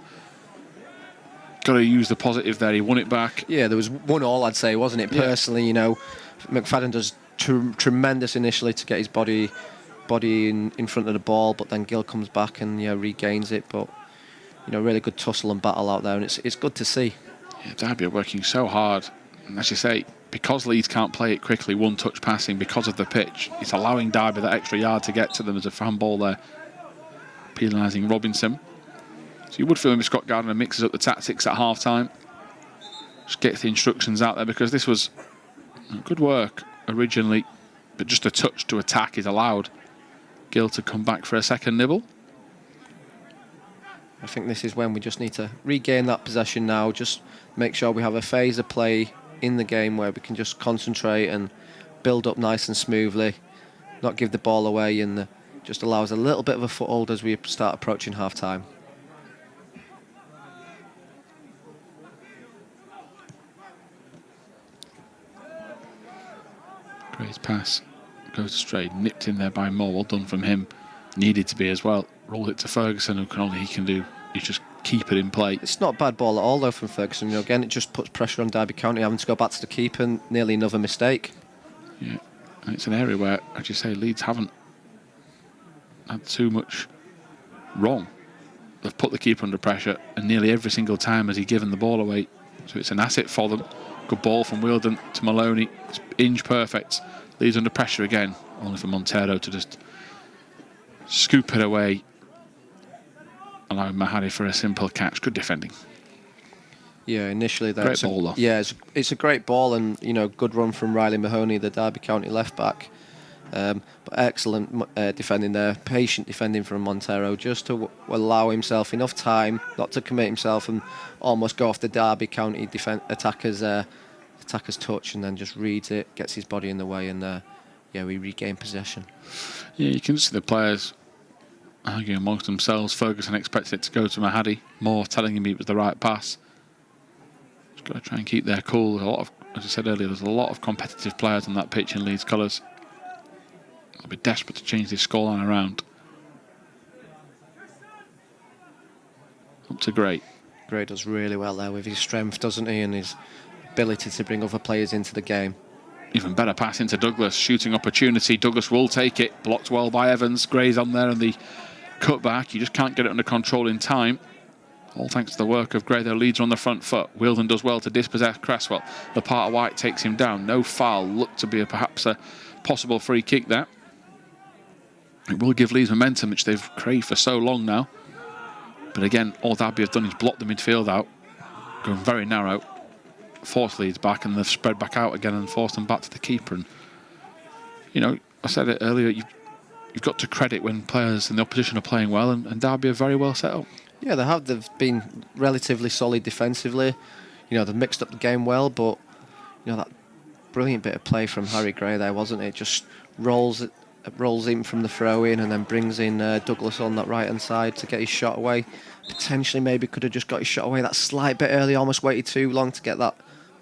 got to use the positive there. He won it back. Yeah, there was 1-1, I'd say, wasn't it? Personally, you know, McFadden does tremendous initially to get his body in front of the ball, but then Gill comes back and, yeah, regains it. But, you know, really good tussle and battle out there, and it's good to see. Yeah, Derby are working so hard, and as you say, because Leeds can't play it quickly, one-touch passing because of the pitch, it's allowing Derby that extra yard to get to them as a fan ball there, penalising Robinson. So you would feel maybe Scott Gardner mixes up the tactics at half-time, just gets the instructions out there, because this was good work originally, but just a touch to attack is allowed Gill to come back for a second nibble. I think this is when we just need to regain that possession now, just make sure we have a phase of play in the game where we can just concentrate and build up nice and smoothly, not give the ball away, and just allow us a little bit of a foothold as we start approaching half-time. Gray's pass goes astray, nipped in there by Moore. Well done from him. Needed to be as well. Rolled it to Ferguson, who he can do is just keep it in play. It's not a bad ball at all, though, from Ferguson. Again, it just puts pressure on Derby County, having to go back to the keeper, nearly another mistake. Yeah, and it's an area where, as you say, Leeds haven't had too much wrong. They've put the keeper under pressure, and nearly every single time has he given the ball away. So it's an asset for them. Good ball from Wheeldon to Moloney. It's inch perfect. Leeds under pressure again, only for Monteiro to just scoop it away, allowing Mahady for a simple catch. Good defending. Yeah, initially there. Great ball, though. Yeah, it's a great ball, and good run from Riley Mahoney, the Derby County left back. But excellent defending there, patient defending from Monteiro, just to allow himself enough time not to commit himself and almost go off the Derby County attacker's touch, and then just reads it, gets his body in the way, and we regain possession. Yeah, you can see the players arguing amongst themselves. Ferguson expects it to go to Mahady, more telling him it was the right pass. Just got to try and keep their cool. There's a lot of, as I said earlier, there's a lot of competitive players on that pitch in Leeds colours. They'll be desperate to change this scoreline around. Up to Gray. Gray does really well there with his strength, doesn't he, and his ability to bring other players into the game. Even better pass into Douglas, shooting opportunity. Douglas will take it, blocked well by Evans. Gray's on there and the cutback. You just can't get it under control in time. All thanks to the work of Gray. Their Leeds are on the front foot. Wheeldon does well to dispossess Cresswell. Lopata-White takes him down. No foul. Looked to be perhaps a possible free kick there. It will give Leeds momentum, which they've craved for so long now. But again, all Derby have done is block the midfield out, going very narrow, force Leeds back, and they've spread back out again and forced them back to the keeper. And I said it earlier, you've got to credit when players in the opposition are playing well, and Derby are very well set up. Yeah, they have. They've been relatively solid defensively. They've mixed up the game well, but that brilliant bit of play from Harry Gray there, wasn't it? Just rolls in from the throw-in and then brings in Douglas on that right-hand side to get his shot away. Potentially maybe could have just got his shot away that slight bit early, almost waited too long to get that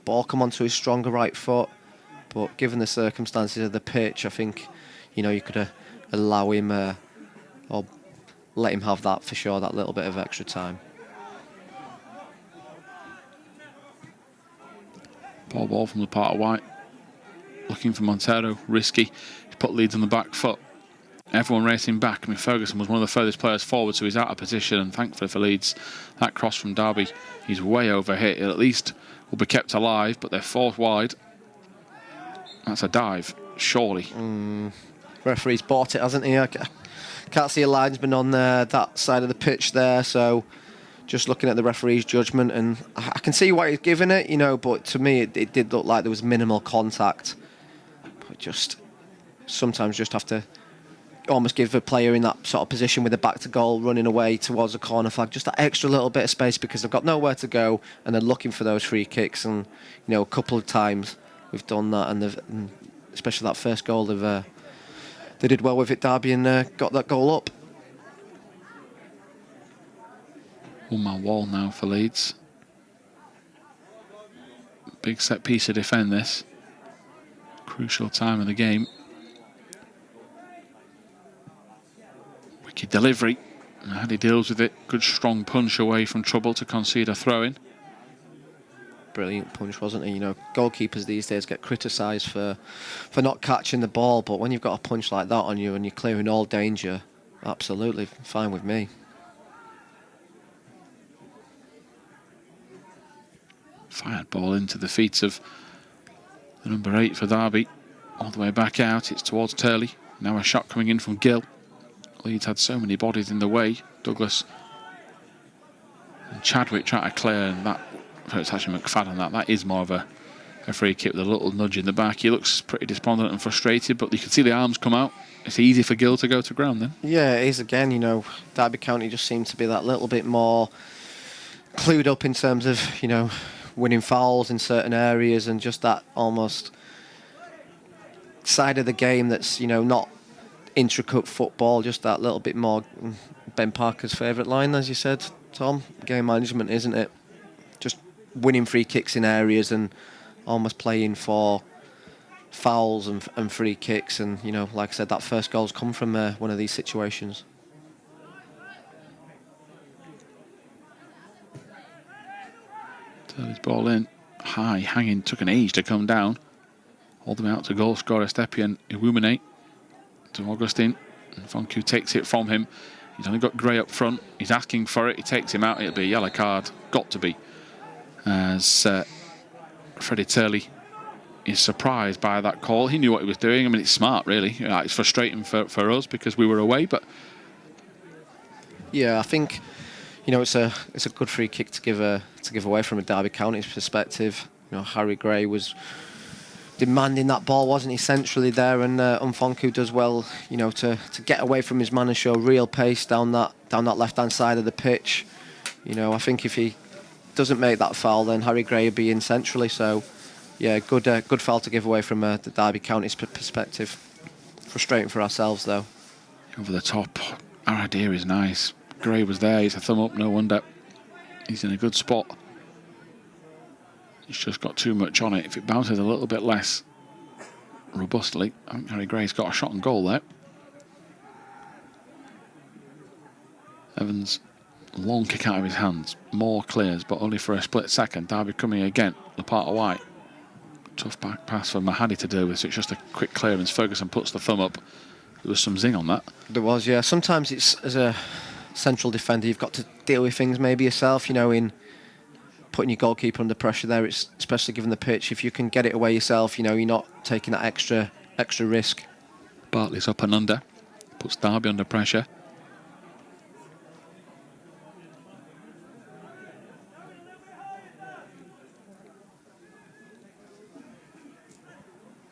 ball come onto his stronger right foot. But given the circumstances of the pitch, I think, you could allow him or let him have that for sure, that little bit of extra time. Ball from Lopata-White. Looking for Monteiro, risky. He's put Leeds on the back foot. Everyone racing back. Ferguson was one of the furthest players forward, so he's out of position, and thankfully for Leeds, that cross from Derby, he's way overhit. It at least will be kept alive, but they're forced wide. That's a dive, surely. Referee's bought it, hasn't he? I can't see a linesman on that side of the pitch there, so just looking at the referee's judgment, and I can see why he's given it, but to me it did look like there was minimal contact. But sometimes just have to almost give a player in that sort of position with the back to goal running away towards the corner flag just that extra little bit of space, because they've got nowhere to go and they're looking for those free kicks. And a couple of times we've done that, and especially that first goal, they did well with it, Derby, and got that goal up. One-man wall now for Leeds. Big set piece to defend this. Crucial time of the game. Wicked delivery. Mahady deals with it. Good strong punch away from trouble to concede a throw-in. Brilliant punch, wasn't it? Goalkeepers these days get criticised for not catching the ball, but when you've got a punch like that on you and you're clearing all danger, absolutely fine with me. Fired ball into the feet of the number 8 for Derby. All the way back out, it's towards Turley. Now a shot coming in from Gill. Leeds had so many bodies in the way. Douglas and Chadwick trying to clear, and that, it's actually McFadden, that is more of a free kick with a little nudge in the back. He looks pretty despondent and frustrated, but you can see the arms come out. It's easy for Gill to go to ground then. Yeah, it is again. Derby County just seem to be that little bit more clued up in terms of, winning fouls in certain areas, and just that almost side of the game that's, not intricate football, just that little bit more. Ben Parker's favourite line, as you said, Tom, game management, isn't it? Just winning free kicks in areas and almost playing for fouls and free kicks, and like I said, that first goal's come from one of these situations. Turley's ball in. High, hanging, took an age to come down. All the way out to goal scorer Stepien-Iwumene. To Agustien. Nfonkeu takes it from him. He's only got Gray up front. He's asking for it. He takes him out. It'll be a yellow card. Got to be. As Freddie Turley is surprised by that call. He knew what he was doing. I mean, it's smart, really. It's frustrating for us because we were away, but... Yeah, I think, you know, it's a good free kick to give away from a Derby County's perspective. You know, Harry Gray was demanding that ball, wasn't he, centrally there, and Nfonkeu does well, you know, to get away from his man and show real pace down that left-hand side of the pitch. You know, I think if he doesn't make that foul, then Harry Gray would be in centrally. So, yeah, good foul to give away from the Derby County's perspective. Frustrating for ourselves, though. Over the top, our idea is nice. Gray was there. He's a thumb up. No wonder. He's in a good spot. He's just got too much on it. If it bounces a little bit less robustly, I think Harry Gray's got a shot on goal there. Evans, long kick out of his hands. More clears, but only for a split second. Derby coming again. Lopata-White. Tough back pass for Mahady to deal with, so it's just a quick clearance. Ferguson puts the thumb up. There was some zing on that. There was, yeah. Sometimes it's, as a central defender, you've got to deal with things maybe yourself, you know, in putting your goalkeeper under pressure there. It's especially given the pitch, if you can get it away yourself, you know, you're not taking that extra risk. Bartley's up and under, puts Derby under pressure.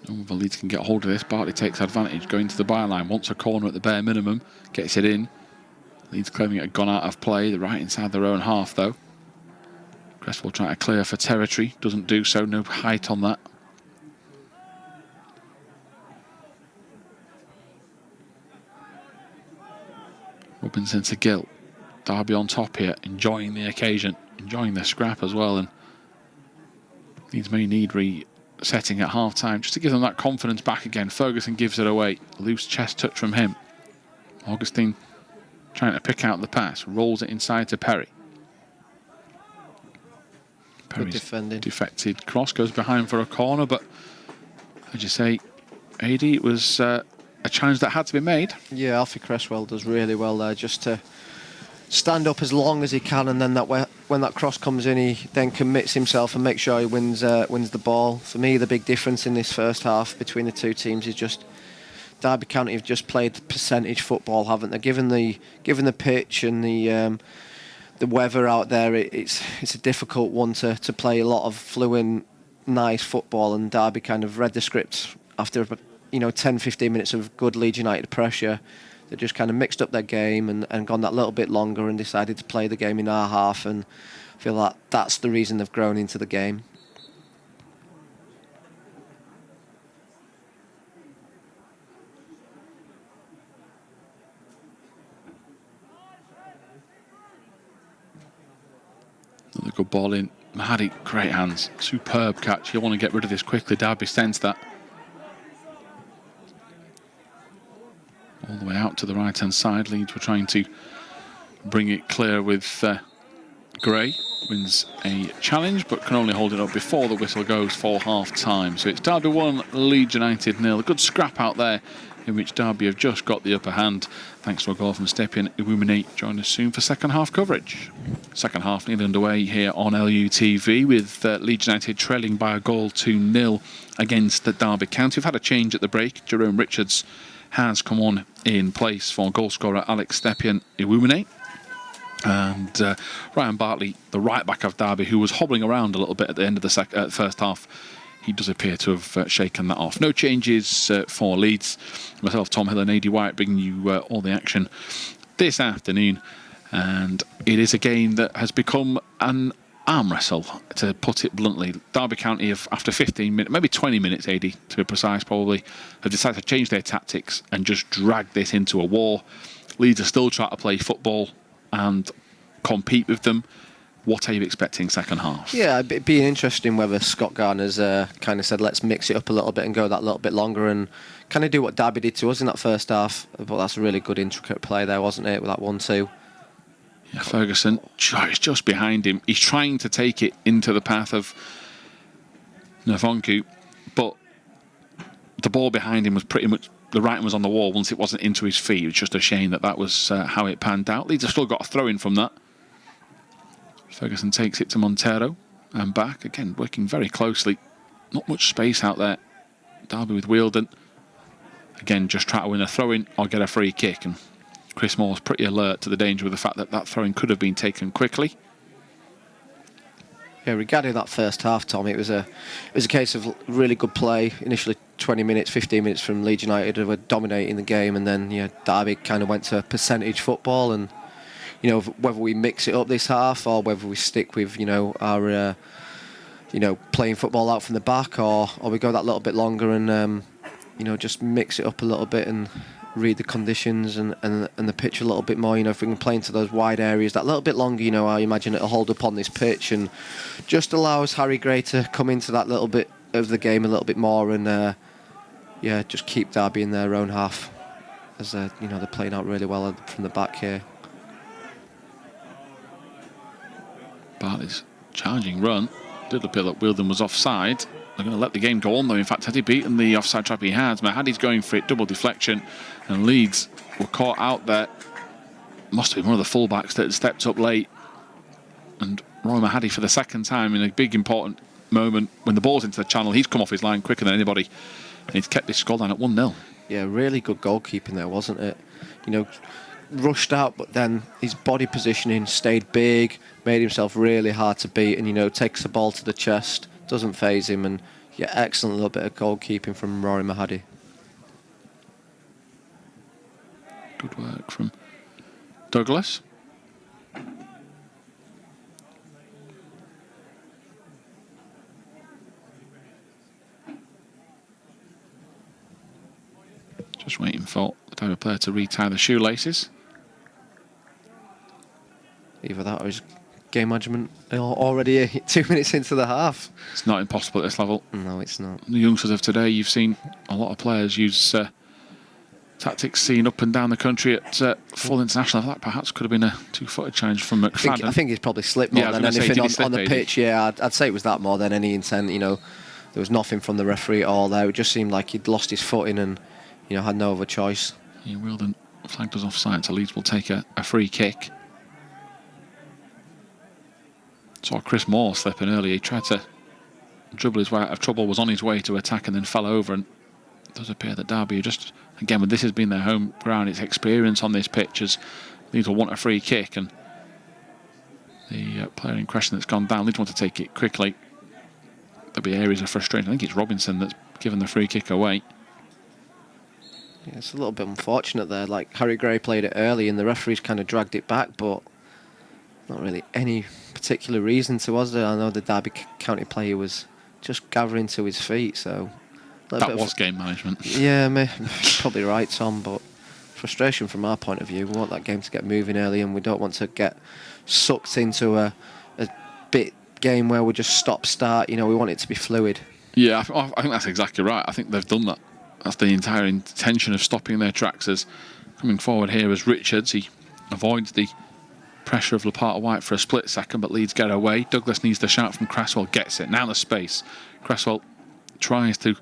The Leeds can get hold of this. Bartley takes advantage, going to the byline, wants a corner at the bare minimum, gets it in. Leeds claiming it had gone out of play, the right inside their own half though. Cresswell trying to clear for territory, doesn't do so, no height on that. Robinson to Gill. Derby on top here, enjoying the occasion, enjoying the scrap as well, and Leeds may need resetting at half-time just to give them that confidence back again. Ferguson gives it away, loose chest touch from him. Agustien trying to pick out the pass, rolls it inside to Perry. Good defending. Defected cross goes behind for a corner, but as you say, AD, it was a challenge that had to be made. Yeah, Alfie Cresswell does really well there, just to stand up as long as he can, and then when that cross comes in, he then commits himself and makes sure he wins the ball. For me, the big difference in this first half between the two teams is just Derby County have just played percentage football, haven't they? Given the pitch and the weather out there, it's a difficult one to play a lot of fluent, nice football, and Derby kind of read the script after 10-15 minutes of good Leeds United pressure. They just kind of mixed up their game and gone that little bit longer and decided to play the game in our half, and I feel like that's the reason they've grown into the game. Another good ball in. Mahady, great hands. Superb catch. He'll want to get rid of this quickly. Derby sensed that. All the way out to the right-hand side. Leeds were trying to bring it clear with Gray. Wins a challenge, but can only hold it up before the whistle goes for half-time. So it's Derby 1, Leeds United 0. A good scrap out there in which Derby have just got the upper hand, thanks to a goal from Stepien-Iwumene. Join us soon for second half coverage. Second half nearly underway here on LUTV, with Leeds United trailing by a goal 2-0 against the Derby County. We've had a change at the break. Jerome Richards has come on in place for goalscorer Alex Stepien-Iwumene. And Ryan Bartley, the right back of Derby, who was hobbling around a little bit at the end of the first half, he does appear to have shaken that off. No changes for Leeds. Myself, Tom Hill and AD White bringing you all the action this afternoon. And it is a game that has become an arm wrestle, to put it bluntly. Derby County have, after 15 minutes, maybe 20 minutes, AD, to be precise probably, have decided to change their tactics and just drag this into a war. Leeds are still trying to play football and compete with them. What are you expecting second half? Yeah, it'd be interesting whether Scott Garner's kind of said, let's mix it up a little bit and go that little bit longer and kind of do what Derby did to us in that first half. But that's a really good intricate play there, wasn't it, with that 1-2? Yeah, Ferguson is just behind him. He's trying to take it into the path of Nfonkeu, but the ball behind him was pretty much, the writing was on the wall once it wasn't into his feet. It was just a shame that was how it panned out. Leeds have still got a throw in from that. Ferguson takes it to Monteiro and back. Again, working very closely. Not much space out there. Derby with Wheeldon. Again, just try to win a throw-in or get a free kick. And Chris Moore's pretty alert to the danger of the fact that that throw-in could have been taken quickly. Yeah, regarding that first half, Tom, it was a case of really good play. Initially 20 minutes, 15 minutes from Leeds United, who were dominating the game, and then Derby kind of went to percentage football. And whether we mix it up this half or whether we stick with our playing football out from the back, or we go that little bit longer and just mix it up a little bit and read the conditions and the pitch a little bit more. If we can play into those wide areas that little bit longer, I imagine it'll hold up on this pitch and just allows Harry Gray to come into that little bit of the game a little bit more and just keep Derby in their own half, as they're playing out really well from the back here. Bartley's charging run. Did appear that Wheeldon was offside. They're going to let the game go on though. In fact, had he beaten the offside trap he had, Mahady's going for it, double deflection, and Leeds were caught out there. Must have been one of the fullbacks that had stepped up late. And Roy Mahady, for the second time in a big important moment, when the ball's into the channel, he's come off his line quicker than anybody, and he's kept this scoreline at 1-0. Yeah, really good goalkeeping there, wasn't it? Rushed out, but then his body positioning stayed big, made himself really hard to beat, and takes the ball to the chest, doesn't faze him, and excellent little bit of goalkeeping from Rory Mahady. Good work from Douglas. Just waiting for the Derby player to retie the shoelaces. Either that or his game management already 2 minutes into the half. It's not impossible at this level. No, it's not. The youngsters of today, you've seen a lot of players use tactics seen up and down the country at full international. That perhaps could have been a two-footed challenge from McFadden. I think he's probably slipped more than anything on the pitch. Yeah, I'd say it was that more than any intent. There was nothing from the referee at all there. It just seemed like he'd lost his footing and had no other choice. Yeah, Wheeldon flagged us offside, so Leeds will take a free kick. Saw Chris Moore slipping earlier. He tried to dribble his way out of trouble, was on his way to attack and then fell over. And it does appear that Derby, just again, when this has been their home ground, it's experience on this pitch, as Leeds will want a free kick. And the player in question that's gone down, Leeds want to take it quickly. There'll be areas of frustration. I think it's Robinson that's given the free kick away. Yeah, it's a little bit unfortunate there. Like, Harry Gray played it early and the referees kind of dragged it back, but not really any particular reason to, was there? I know the Derby County player was just gathering to his feet, so... That was game management. Yeah, you're probably right, Tom, but frustration from our point of view. We want that game to get moving early and we don't want to get sucked into a bit game where we just stop-start. We want it to be fluid. Yeah, I think that's exactly right. I think they've done that. That's the entire intention of stopping their tracks. As coming forward here as Richards, he avoids the pressure of Lopata-White for a split second, but Leeds get away. Douglas needs the shout from Cresswell, gets it. Now the space. Cresswell tries to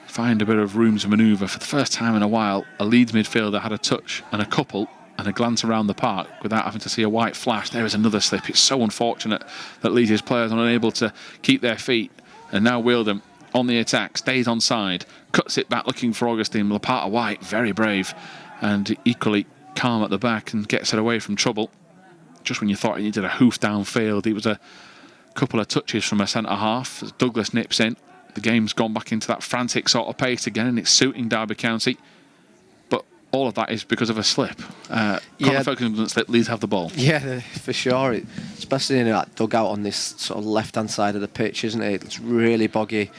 find a bit of room to manoeuvre. For the first time in a while, a Leeds midfielder had a touch and a couple and a glance around the park without having to see a white flash. There is another slip. It's so unfortunate that Leeds' players are unable to keep their feet. And now Wheeldon on the attack, stays on side, cuts it back looking for Agustien. Lopata-White, very brave and equally calm at the back and gets it away from trouble. Just when you thought he needed a hoof downfield, it was a couple of touches from a centre-half as Douglas nips in. The game's gone back into that frantic sort of pace again, and it's suiting Derby County. But all of that is because of a slip. Ferguson doesn't slip, Leeds have the ball. Yeah, for sure. Especially in that dugout on this sort of left-hand side of the pitch, isn't it? It's really boggy.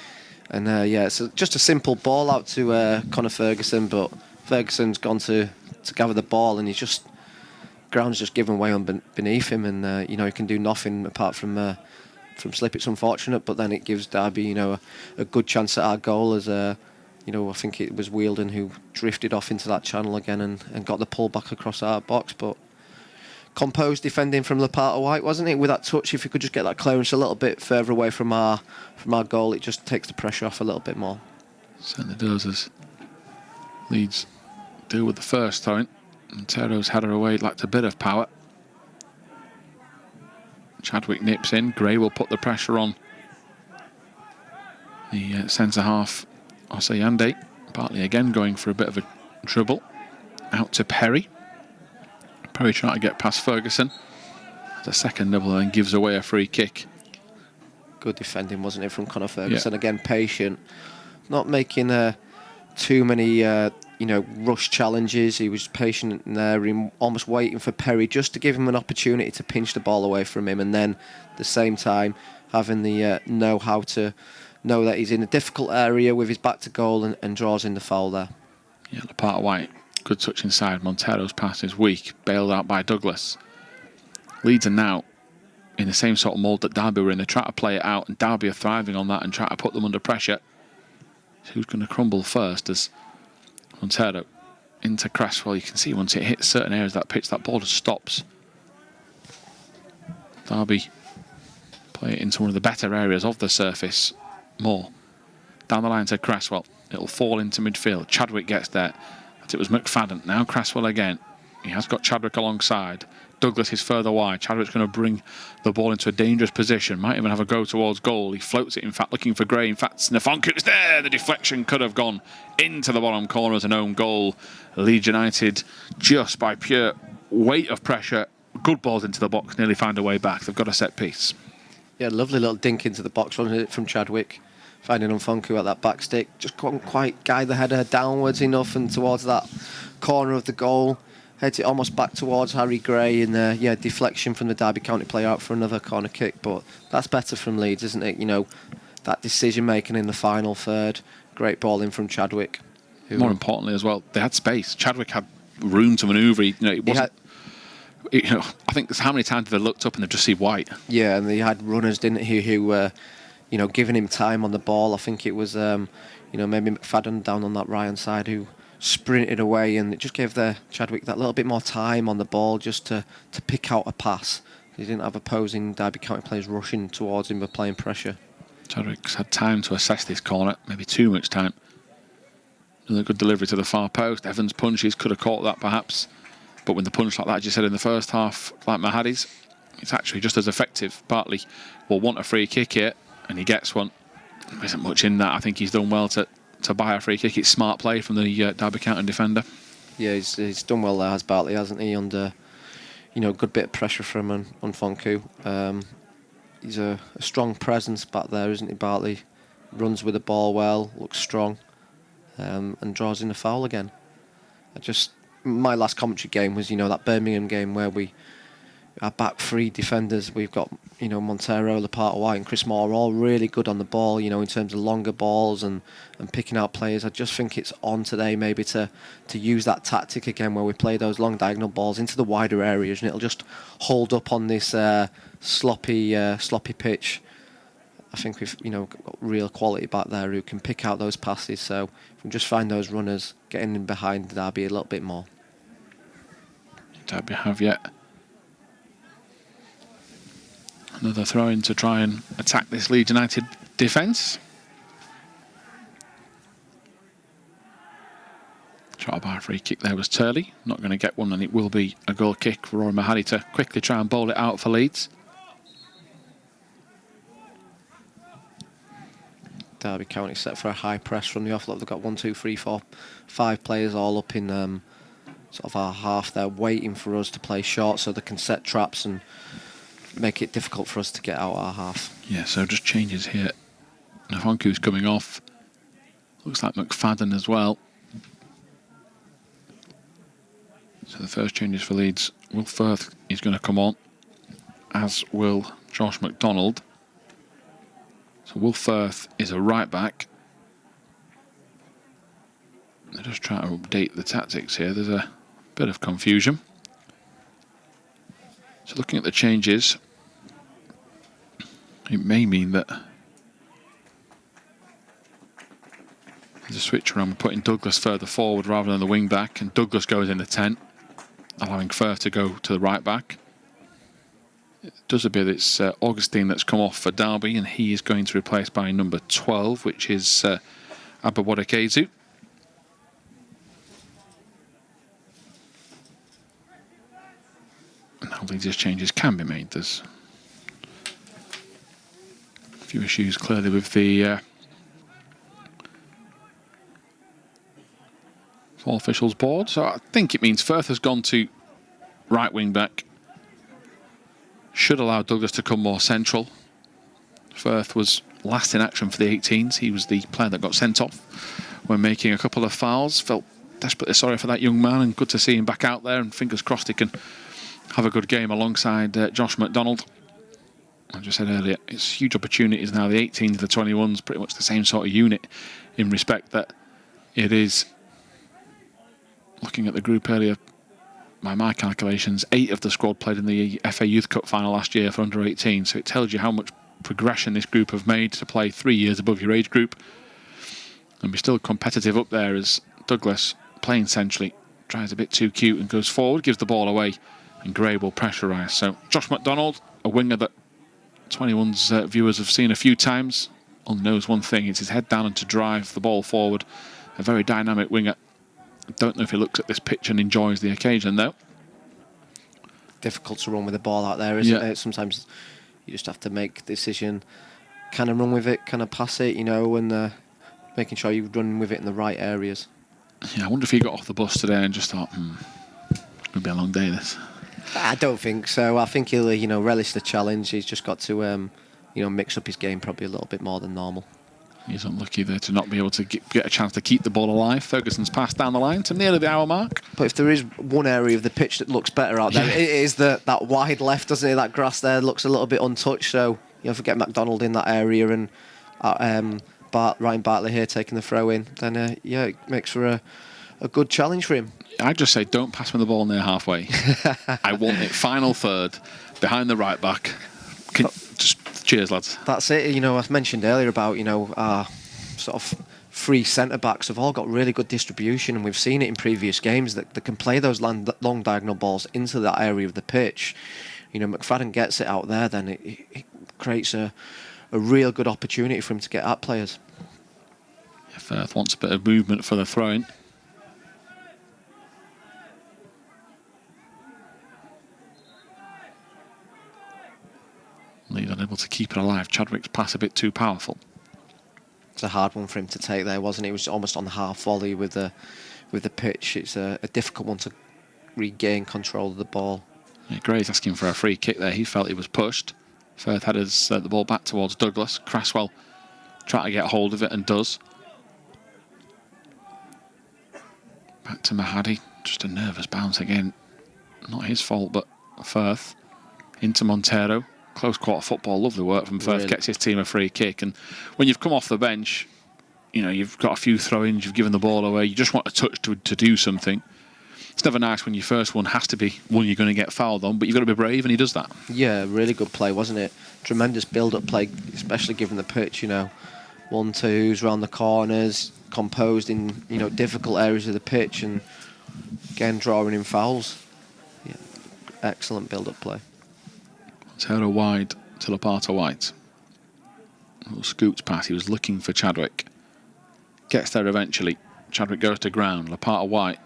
And it's just a simple ball out to Conor Ferguson, but Ferguson's gone to gather the ball, and ground's just given way beneath him, and he can do nothing apart from slip. It's unfortunate, but then it gives Derby a good chance at our goal, as I think it was Wheeldon who drifted off into that channel again and got the pull back across our box, but composed defending from Lopata-White, wasn't it? With that touch, if you could just get that clearance a little bit further away from our goal, it just takes the pressure off a little bit more. Certainly does, as Leeds deal with the first throw-in. Monteiro's header away lacked a bit of power. Chadwick nips in. Gray will put the pressure on the centre half, Osayande. Bartley again going for a bit of a dribble. Out to Perry. Perry trying to get past Ferguson. The second nibble and gives away a free kick. Good defending, wasn't it, from Conor Ferguson? Yeah. Again, patient. Not making too many rush challenges. He was patient in there, almost waiting for Perry just to give him an opportunity to pinch the ball away from him, and then at the same time having the know-how to know that he's in a difficult area with his back to goal and draws in the foul there. Yeah, Lopata-White, good touch inside. Monteiro's pass is weak, bailed out by Douglas. Leeds are now in the same sort of mould that Derby were in. They try to play it out, and Derby are thriving on that and try to put them under pressure. So who's going to crumble first? As Monteiro into Cresswell. You can see once it hits certain areas of that pitch, that ball just stops. Derby play it into one of the better areas of the surface more. Down the line to Cresswell. It'll fall into midfield. Chadwick gets there. But it was McFadden. Now Cresswell again. He has got Chadwick alongside. Douglas is further wide. Chadwick's going to bring the ball into a dangerous position. Might even have a go towards goal. He floats it, in fact, looking for Gray. In fact, Nfonkeu's there. The deflection could have gone into the bottom corner as an own goal. Leeds United, just by pure weight of pressure, good balls into the box, nearly find a way back. They've got a set piece. Yeah, lovely little dink into the box, wasn't it, from Chadwick. Finding Nfonkeu at that back stick. Just couldn't quite guide the header downwards enough and towards that corner of the goal. Heads it almost back towards Harry Gray, and deflection from the Derby County player out for another corner kick. But that's better from Leeds, isn't it? You know, that decision making in the final third. Great ball in from Chadwick. More importantly as well, they had space. Chadwick had room to manoeuvre. It wasn't. I think how many times they looked up and they've just seen White. Yeah, and they had runners, didn't he, who were, giving him time on the ball. I think it was, maybe McFadden down on that right-hand side who sprinted away, and it just gave Chadwick that little bit more time on the ball just to pick out a pass. He didn't have opposing Derby County players rushing towards him, applying pressure. Chadwick's had time to assess this corner, maybe too much time. Another good delivery to the far post. Evans' punches could have caught that perhaps, but when the punch like that, as you said in the first half, like Mahady's, it's actually just as effective. Bartley will want a free kick here, and he gets one. There isn't much in that. I think he's done well to buy a free kick. It's smart play from the Derby County defender. Yeah, he's done well there, has Bartley, hasn't he? Under, good bit of pressure from Nfonkeu. He's a strong presence back there, isn't he, Bartley? Runs with the ball well, looks strong, and draws in a foul again. My last commentary game was, that Birmingham game where our back three defenders, we've got, Monteiro, Lopata-White and Chris Moore, all really good on the ball, in terms of longer balls and picking out players. I just think it's on today maybe to use that tactic again where we play those long diagonal balls into the wider areas, and it'll just hold up on this sloppy pitch. I think we've, got real quality back there who can pick out those passes. So if we just find those runners getting in behind Derby a little bit more. Derby have yet. Another throw-in to try and attack this Leeds United defence. Try to buy a free kick there was Turley. Not going to get one, and it will be a goal kick for Rory Mahady to quickly try and bowl it out for Leeds. Derby County set for a high press from the offload. They've got 1, 2, 3, 4, 5 players all up in sort of our half there, waiting for us to play short so they can set traps and make it difficult for us to get out our half. Yeah, so just changes here. Nfonkeu's coming off. Looks like McFadden as well. So the first changes for Leeds. Will Firth is going to come on, as will Josh McDonald. So Will Firth is a right back. They're just trying to update the tactics here. There's a bit of confusion. So looking at the changes, it may mean that there's a switch around. We're putting Douglas further forward rather than the wing back, and Douglas goes in the 10. allowing Firth to go to the right back. It does appear that it's Agustien that's come off for Derby, and he is going to replace by number 12, which is Abawadikezu. Now these changes can be made. There's a few issues clearly with the 4 officials board. So I think it means Firth has gone to right wing back. Should allow Douglas to come more central. Firth was last in action for the 18s. He was the player that got sent off when making a couple of fouls. Felt desperately sorry for that young man, and good to see him back out there, and fingers crossed he can have a good game alongside Josh McDonald. I just said earlier, it's huge opportunities now. The 18s, the 21s, pretty much the same sort of unit in respect that it is, looking at the group earlier, by my calculations, 8 of the squad played in the FA Youth Cup final last year for under 18. So it tells you how much progression this group have made to play 3 years above your age group and be still competitive up there, as Douglas, playing centrally, tries a bit too cute and goes forward, gives the ball away, and Gray will pressurise. So Josh McDonald, a winger that 21's viewers have seen a few times, only knows one thing: it's his head down and to drive the ball forward. A very dynamic winger. I don't know if he looks at this pitch and enjoys the occasion, though. Difficult to run with the ball out there, isn't it? Sometimes you just have to make a decision, kind of run with it, kind of pass it, and making sure you're running with it in the right areas. Yeah, I wonder if he got off the bus today and just thought, it's going to be a long day, this. I don't think so. I think he'll, relish the challenge. He's just got to, mix up his game probably a little bit more than normal. He's unlucky there to not be able to get a chance to keep the ball alive. Ferguson's passed down the line to nearly the hour mark. But if there is one area of the pitch that looks better out there, it is that wide left, doesn't it? That grass there looks a little bit untouched. So, forget McDonald in that area and Ryan Bartley here taking the throw in. Then, it makes for a good challenge for him. I'd just say don't pass me the ball near halfway. I want it final third, behind the right back. Just cheers, lads. That's it. I mentioned earlier about, our sort of free centre-backs have all got really good distribution, and we've seen it in previous games that they can play those long diagonal balls into that area of the pitch. McFadden gets it out there, then it creates a real good opportunity for him to get at players. Firth wants a bit of movement for the throw-in. Leeds unable to keep it alive. Chadwick's pass a bit too powerful. It's a hard one for him to take there, wasn't it? It was almost on the half volley with the pitch. It's a difficult one to regain control of the ball. Yeah, Gray's asking for a free kick there. He felt he was pushed. Firth headers the ball back towards Douglas. Cresswell trying to get hold of it and does. Back to Mahady. Just a nervous bounce again. Not his fault, but Firth into Monteiro. Close quarter football, lovely work from Firth, gets his team a free kick. And when you've come off the bench, you've got a few throw-ins, you've given the ball away, you just want a touch to do something. It's never nice when your first one has to be one you're going to get fouled on, but you've got to be brave, and he does that. Yeah, really good play, wasn't it? Tremendous build-up play, especially given the pitch, 1-2s round the corners, composed in, difficult areas of the pitch, and again, drawing in fouls. Yeah, excellent build-up play. Monteiro wide to Lopata-White. Little scoops pass. He was looking for Chadwick. Gets there eventually. Chadwick goes to ground. Lopata-White.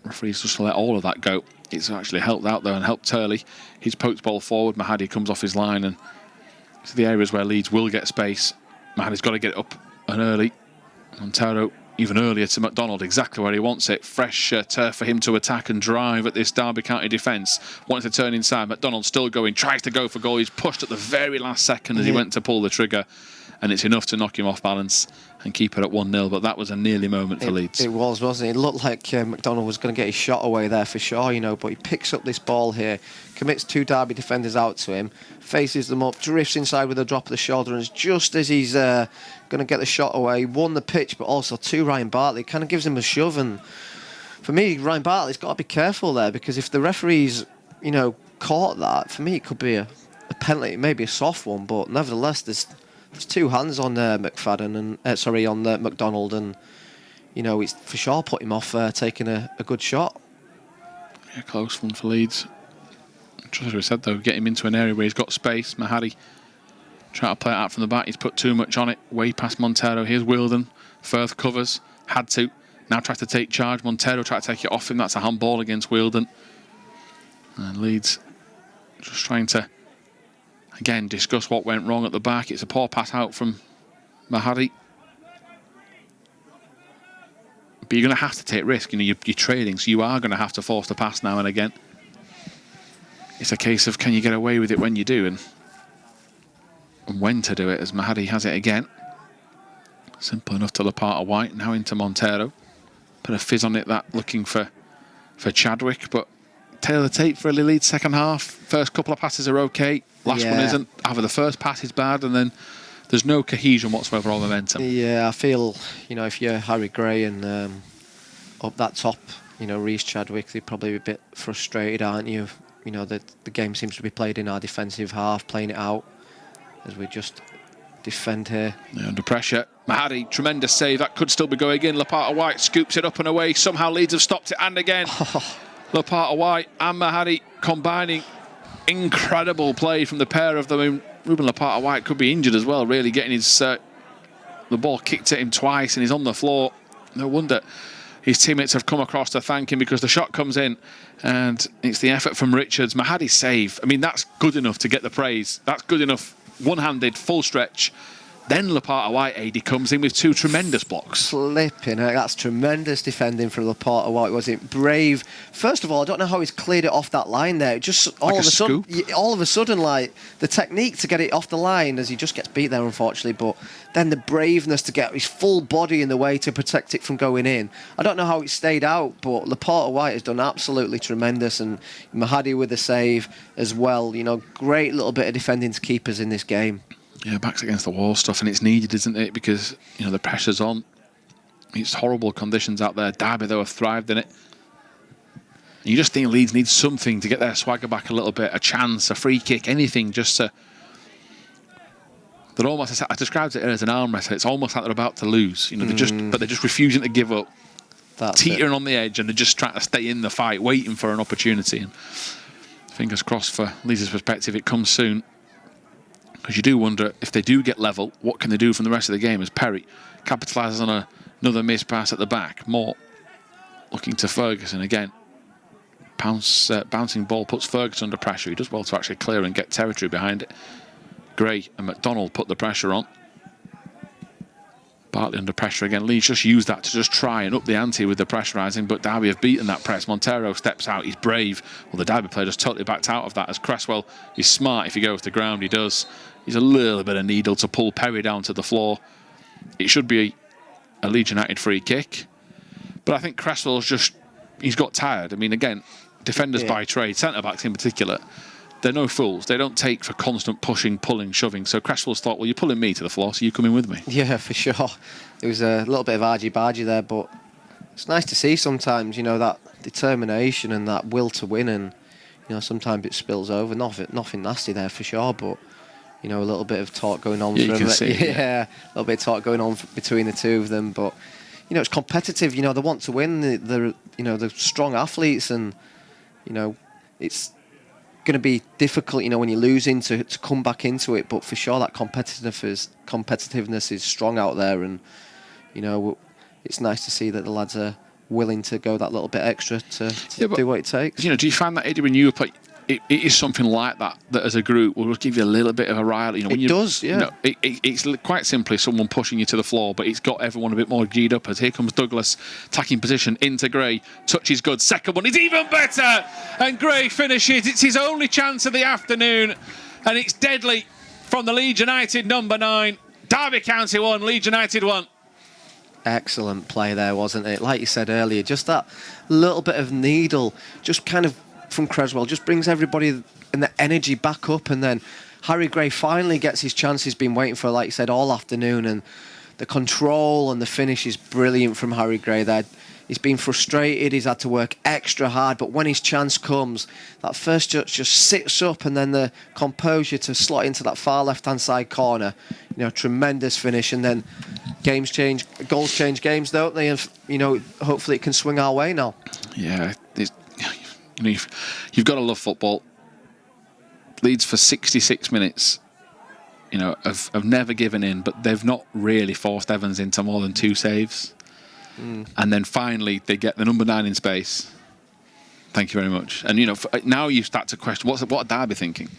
Referees just let all of that go. It's actually helped out there and helped Turley. He's poked ball forward. Mahady comes off his line, and it's the areas where Leeds will get space. Mahady's got to get it up and early. Monteiro even earlier to McDonald, exactly where he wants it. Fresh turf for him to attack and drive at this Derby County defence. Wants to turn inside. McDonald still going, tries to go for goal. He's pushed at the very last second as he went to pull the trigger, and it's enough to knock him off balance and keep it at 1-0. But that was a nearly moment for Leeds. It was, wasn't it? It looked like McDonald was going to get his shot away there for sure, but he picks up this ball here, commits 2 Derby defenders out to him, faces them up, drifts inside with a drop of the shoulder, and just as he's going to get the shot away, won the pitch, but also to Ryan Bartley, kind of gives him a shove. And for me, Ryan Bartley's got to be careful there, because if the referees, caught that, for me it could be a penalty, maybe a soft one, but nevertheless there's 2 hands on McFadden and on McDonald, and it's for sure put him off taking a good shot. A close one for Leeds. Just as we said, though, get him into an area where he's got space. Mahady trying to play it out from the back. He's put too much on it. Way past Monteiro. Here's Wheeldon. Firth covers. Had to. Now tries to take charge. Monteiro tried to take it off him. That's a handball against Wheeldon. And Leeds just trying to, again, discuss what went wrong at the back. It's a poor pass out from Mahady. But you're going to have to take risk. You know, you're trading, so you are going to have to force the pass now and again. It's a case of can you get away with it when you do, and when to do it, as Mahady has it again. Simple enough to Lopata-White, now into Monteiro. Put a fizz on it, that looking for Chadwick, but tail of the tape for early Leeds second half. First couple of passes are okay, last one isn't. Either the first pass is bad, and then there's no cohesion whatsoever or momentum. Yeah, I feel, you know, if you're Harry Gray and up that top, you know, Reece Chadwick, they're probably a bit frustrated, aren't you? You know, the game seems to be played in our defensive half, playing it out as we just defend here. Yeah, under pressure. Mahady, tremendous save. That could still be going in. Lopata-White scoops it up and away. Somehow Leeds have stopped it. And again, Lopata-White and Mahady combining. Incredible play from the pair of them. I mean, Ruben Lopata-White could be injured as well, really getting his the ball kicked at him twice and he's on the floor. No wonder his teammates have come across to thank him, because the shot comes in and it's the effort from Richards. Mahady's save, I mean, that's good enough to get the praise. That's good enough, one-handed, full stretch. Then Lopata-White, AD, comes in with two tremendous blocks. Flipping heck, that's tremendous defending from Lopata-White, was it? Brave. First of all, I don't know how he's cleared it off that line there. Just all of a sudden, like, the technique to get it off the line, as he just gets beat there, unfortunately, but then the braveness to get his full body in the way to protect it from going in. I don't know how it stayed out, but Lopata-White has done absolutely tremendous, and Mahady with the save as well. You know, great little bit of defending to keepers in this game. Yeah, backs against the wall stuff, and it's needed, isn't it? Because, you know, the pressure's on. It's horrible conditions out there. Derby, though, have thrived in it. And you just think Leeds need something to get their swagger back a little bit, a chance, a free kick, anything, just to... They're almost, I described it as an arm wrestle. It's almost like they're about to lose. You know, they're just refusing to give up. That's teetering on the edge, and they're just trying to stay in the fight, waiting for an opportunity. And fingers crossed for Leeds' perspective, it comes soon. Because you do wonder, if they do get level, what can they do from the rest of the game? As Perry capitalises on another missed pass at the back. Moore looking to Ferguson again. Bouncing ball puts Ferguson under pressure. He does well to actually clear and get territory behind it. Gray and McDonald put the pressure on. Bartley under pressure again. Leeds just used that to just try and up the ante with the pressurising, but Derby have beaten that press. Monteiro steps out, he's brave. Well, the Derby player just totally backed out of that, as Cresswell is smart. If he goes to the ground, he does. He's a little bit of needle to pull Perry down to the floor. It should be a Leeds United free kick. But I think Cresswell's just, he's got tired. I mean, again, defenders by trade, centre-backs in particular, they're no fools. They don't take for constant pushing, pulling, shoving. So Cresswell's thought, well, you're pulling me to the floor, so you come in with me. Yeah, for sure. It was a little bit of argy-bargy there, but it's nice to see sometimes, you know, that determination and that will to win, and, you know, sometimes it spills over. Nothing nasty there for sure, but, you know, a little bit of talk going on. Yeah, you can see it, yeah, a little bit of talk going on between the two of them, but, you know, it's competitive. You know, they want to win. They're strong athletes, and, you know, it's going to be difficult, you know, when you're losing to come back into it, but for sure that competitiveness is strong out there, and, you know, it's nice to see that the lads are willing to go that little bit extra to do what it takes. You know, do you find that, Eddie, when you play, it is something like that as a group will give you a little bit of a rile? You know, when it does, yeah. You know, it's quite simply someone pushing you to the floor, but it's got everyone a bit more G'd up, as here comes Douglas, attacking position into Gray, touch is good, second one is even better, and Gray finishes. It's his only chance of the afternoon, and it's deadly from the Leeds United number 9. Derby County 1, Leeds United 1. Excellent play there, wasn't it? Like you said earlier, just that little bit of needle, just kind of from Cresswell, just brings everybody and the energy back up, and then Harry Gray finally gets his chance he's been waiting for, like you said, all afternoon, and the control and the finish is brilliant from Harry Gray there. He's been frustrated, he's had to work extra hard, but when his chance comes, that first touch just sits up, and then the composure to slot into that far left-hand side corner. You know, tremendous finish, and then goals change games, don't they? And, you know, hopefully it can swing our way now. Yeah, You know, you've got to love football. Leeds for 66 minutes, you know, have never given in, but they've not really forced Evans into more than 2 saves. And then finally they get the number 9 in space. Thank you very much. And, you know, now you start to question, what are Derby thinking?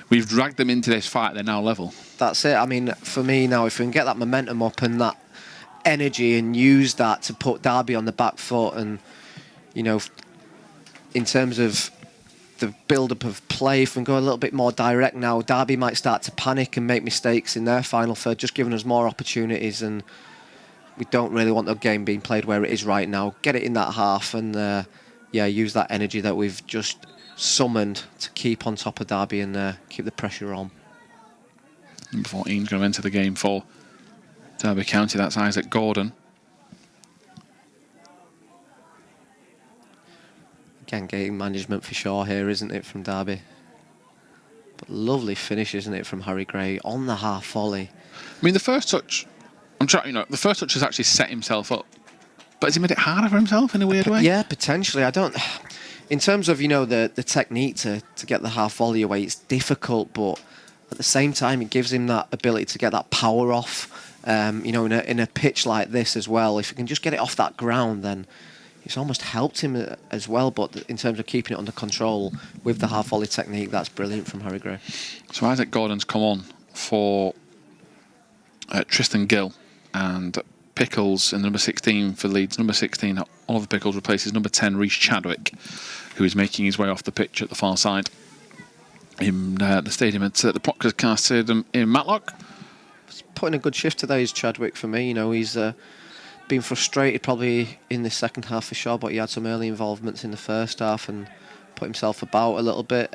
We've dragged them into this fight, they're now level. That's it. I mean, for me now, if we can get that momentum up and that energy and use that to put Derby on the back foot, and, you know, in terms of the build-up of play, if we can go a little bit more direct now, Derby might start to panic and make mistakes in their final third, just giving us more opportunities, and we don't really want the game being played where it is right now. Get it in that half and, yeah, use that energy that we've just summoned to keep on top of Derby and keep the pressure on. Number 14 is going to enter the game for Derby County. That's Isaac Gordon. Again, game management for sure here, isn't it, from Derby? But lovely finish, isn't it, from Harry Gray on the half volley. I mean, the first touch, the first touch has actually set himself up. But has he made it harder for himself in a weird way? Yeah, potentially. I don't... In terms of, you know, the technique to get the half volley away, it's difficult, but at the same time, it gives him that ability to get that power off. You know, in a pitch like this as well, if he can just get it off that ground, then it's almost helped him as well. But in terms of keeping it under control with the half volley technique, that's brilliant from Harry Gray. So Isaac Gordon's come on for Tristan Gill, and Pickles in the number 16 for Leeds. Number 16, Oliver Pickles replaces number 10, Reece Chadwick, who is making his way off the pitch at the far side. In the stadium at the Proctor Cast Stadium in Matlock. He's putting a good shift today, is Chadwick, for me. You know, he's been frustrated probably in the second half for sure, but he had some early involvements in the first half and put himself about a little bit.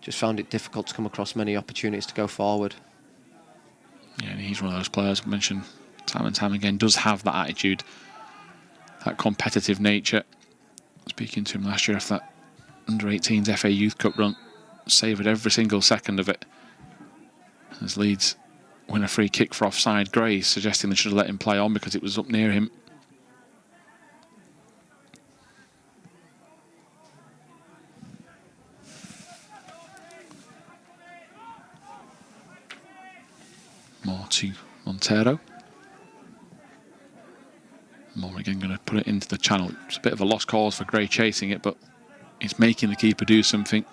Just found it difficult to come across many opportunities to go forward. Yeah, and he's one of those players I mentioned time and time again, does have that attitude, that competitive nature. Speaking to him last year after that under-18s FA Youth Cup run, savoured every single second of it. As Leeds win a free kick for offside, Gray suggesting they should have let him play on because it was up near him. More to Monteiro. More again going to put it into the channel. It's a bit of a lost cause for Gray chasing it, but it's making the keeper do something.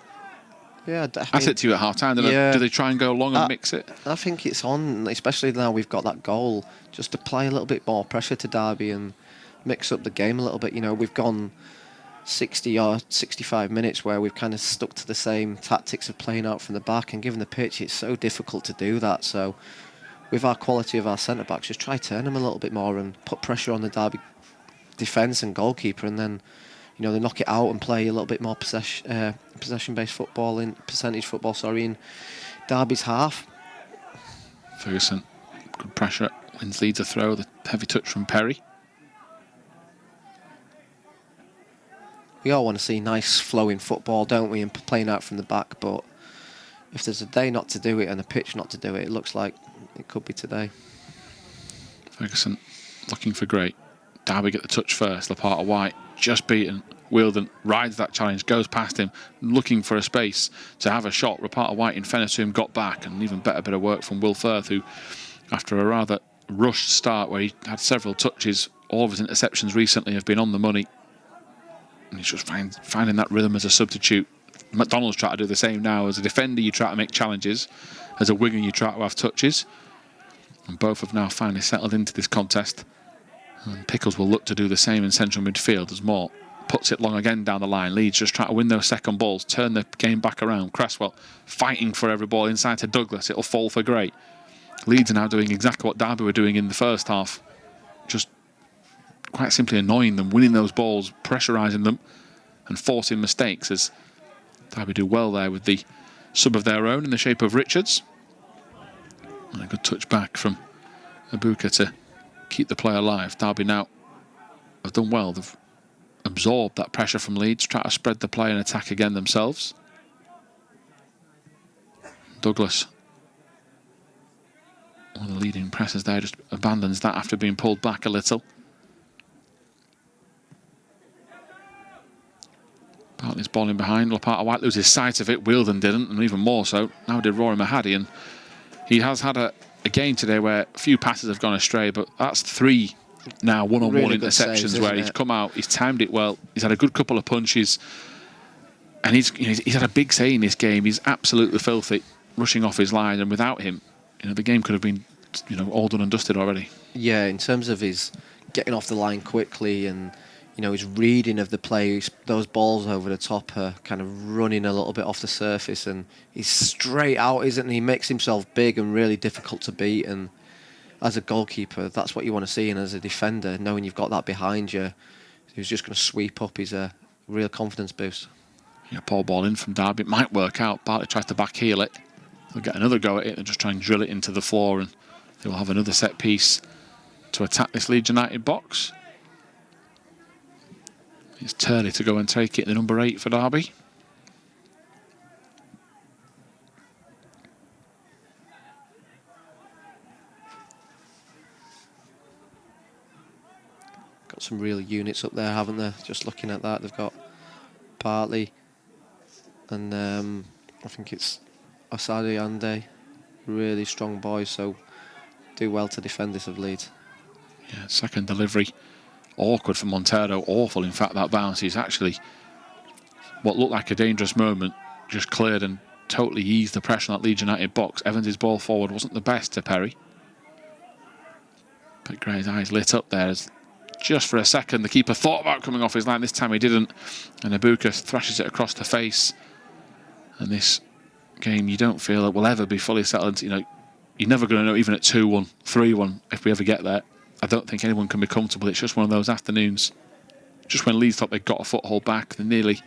Yeah, I said to you at half time, do they try and go long and mix it? I think it's on, especially now we've got that goal, just to apply a little bit more pressure to Derby and mix up the game a little bit. You know, we've gone 60 or 65 minutes where we've kind of stuck to the same tactics of playing out from the back, and given the pitch, it's so difficult to do that. So with our quality of our centre-backs, just try turn them a little bit more and put pressure on the Derby defence and goalkeeper, and then, you know, they knock it out and play a little bit more possession-based football, percentage football, in Derby's half. Ferguson, good pressure, wins Leeds a throw, the heavy touch from Perry. We all want to see nice flowing football, don't we, and playing out from the back, but if there's a day not to do it and a pitch not to do it, it looks like it could be today. Ferguson looking for Gray. Derby get the touch first. Lopata-White just beaten. Wheeldon rides that challenge, goes past him, looking for a space to have a shot. Lopata-White in fairness to him got back, and an even better bit of work from Will Firth, who, after a rather rushed start where he had several touches, all of his interceptions recently have been on the money. And he's just finding that rhythm as a substitute. McDonald's trying to do the same now. As a defender, you try to make challenges. As a winger, you try to have touches. And both have now finally settled into this contest. And Pickles will look to do the same in central midfield as Moore puts it long again down the line. Leeds just try to win those second balls, turn the game back around. Cresswell fighting for every ball inside to Douglas. It'll fall for Gray. Leeds are now doing exactly what Derby were doing in the first half. Just quite simply annoying them, winning those balls, pressurising them and forcing mistakes, as Derby do well there with the sub of their own in the shape of Richards. And a good touch back from Ebuka to keep the play alive. Derby now have done well. They've absorbed that pressure from Leeds, try to spread the play and attack again themselves. Douglas, one of the leading pressers there, just abandons that after being pulled back a little. Bartley's ball in behind. Lopata-White loses sight of it. Wheeldon didn't, and even more so. Now did Rory Mahady. And he has had a game today where a few passes have gone astray, but that's 3 now one-on-one really interceptions saves, where he's come out, he's timed it well, he's had a good couple of punches, and he's had a big say in this game. He's absolutely filthy, rushing off his line, and without him, the game could have been, all done and dusted already. Yeah, in terms of his getting off the line quickly and his reading of the play, those balls over the top are kind of running a little bit off the surface, and he's straight out, isn't he? He makes himself big and really difficult to beat, and as a goalkeeper, that's what you want to see, and as a defender, knowing you've got that behind you, who's just going to sweep up, is a real confidence boost. Yeah, poor ball in from Derby. It might work out. Bartley tries to back heel it. They'll get another go at it and just try and drill it into the floor, and they will have another set piece to attack this Leeds United box. It's Turley to go and take it, the number 8 for Derby. Got some real units up there, haven't they? Just looking at that, they've got Bartley and I think it's Osayande, really strong boys, so do well to defend this of Leeds. Yeah, second delivery. Awkward for Monteiro, awful in fact, that bounce. He's actually, what looked like a dangerous moment, just cleared and totally eased the pressure on that Leeds United box. Evans' ball forward wasn't the best to Perry, but Gray's eyes lit up there as just for a second the keeper thought about coming off his line. This time he didn't, and Ebuka thrashes it across the face. And this game, you don't feel it will ever be fully settled. You're never going to know, even at 2-1, 3-1, if we ever get there. I don't think anyone can be comfortable. It's just one of those afternoons. Just when Leeds thought they got a foothold back, they nearly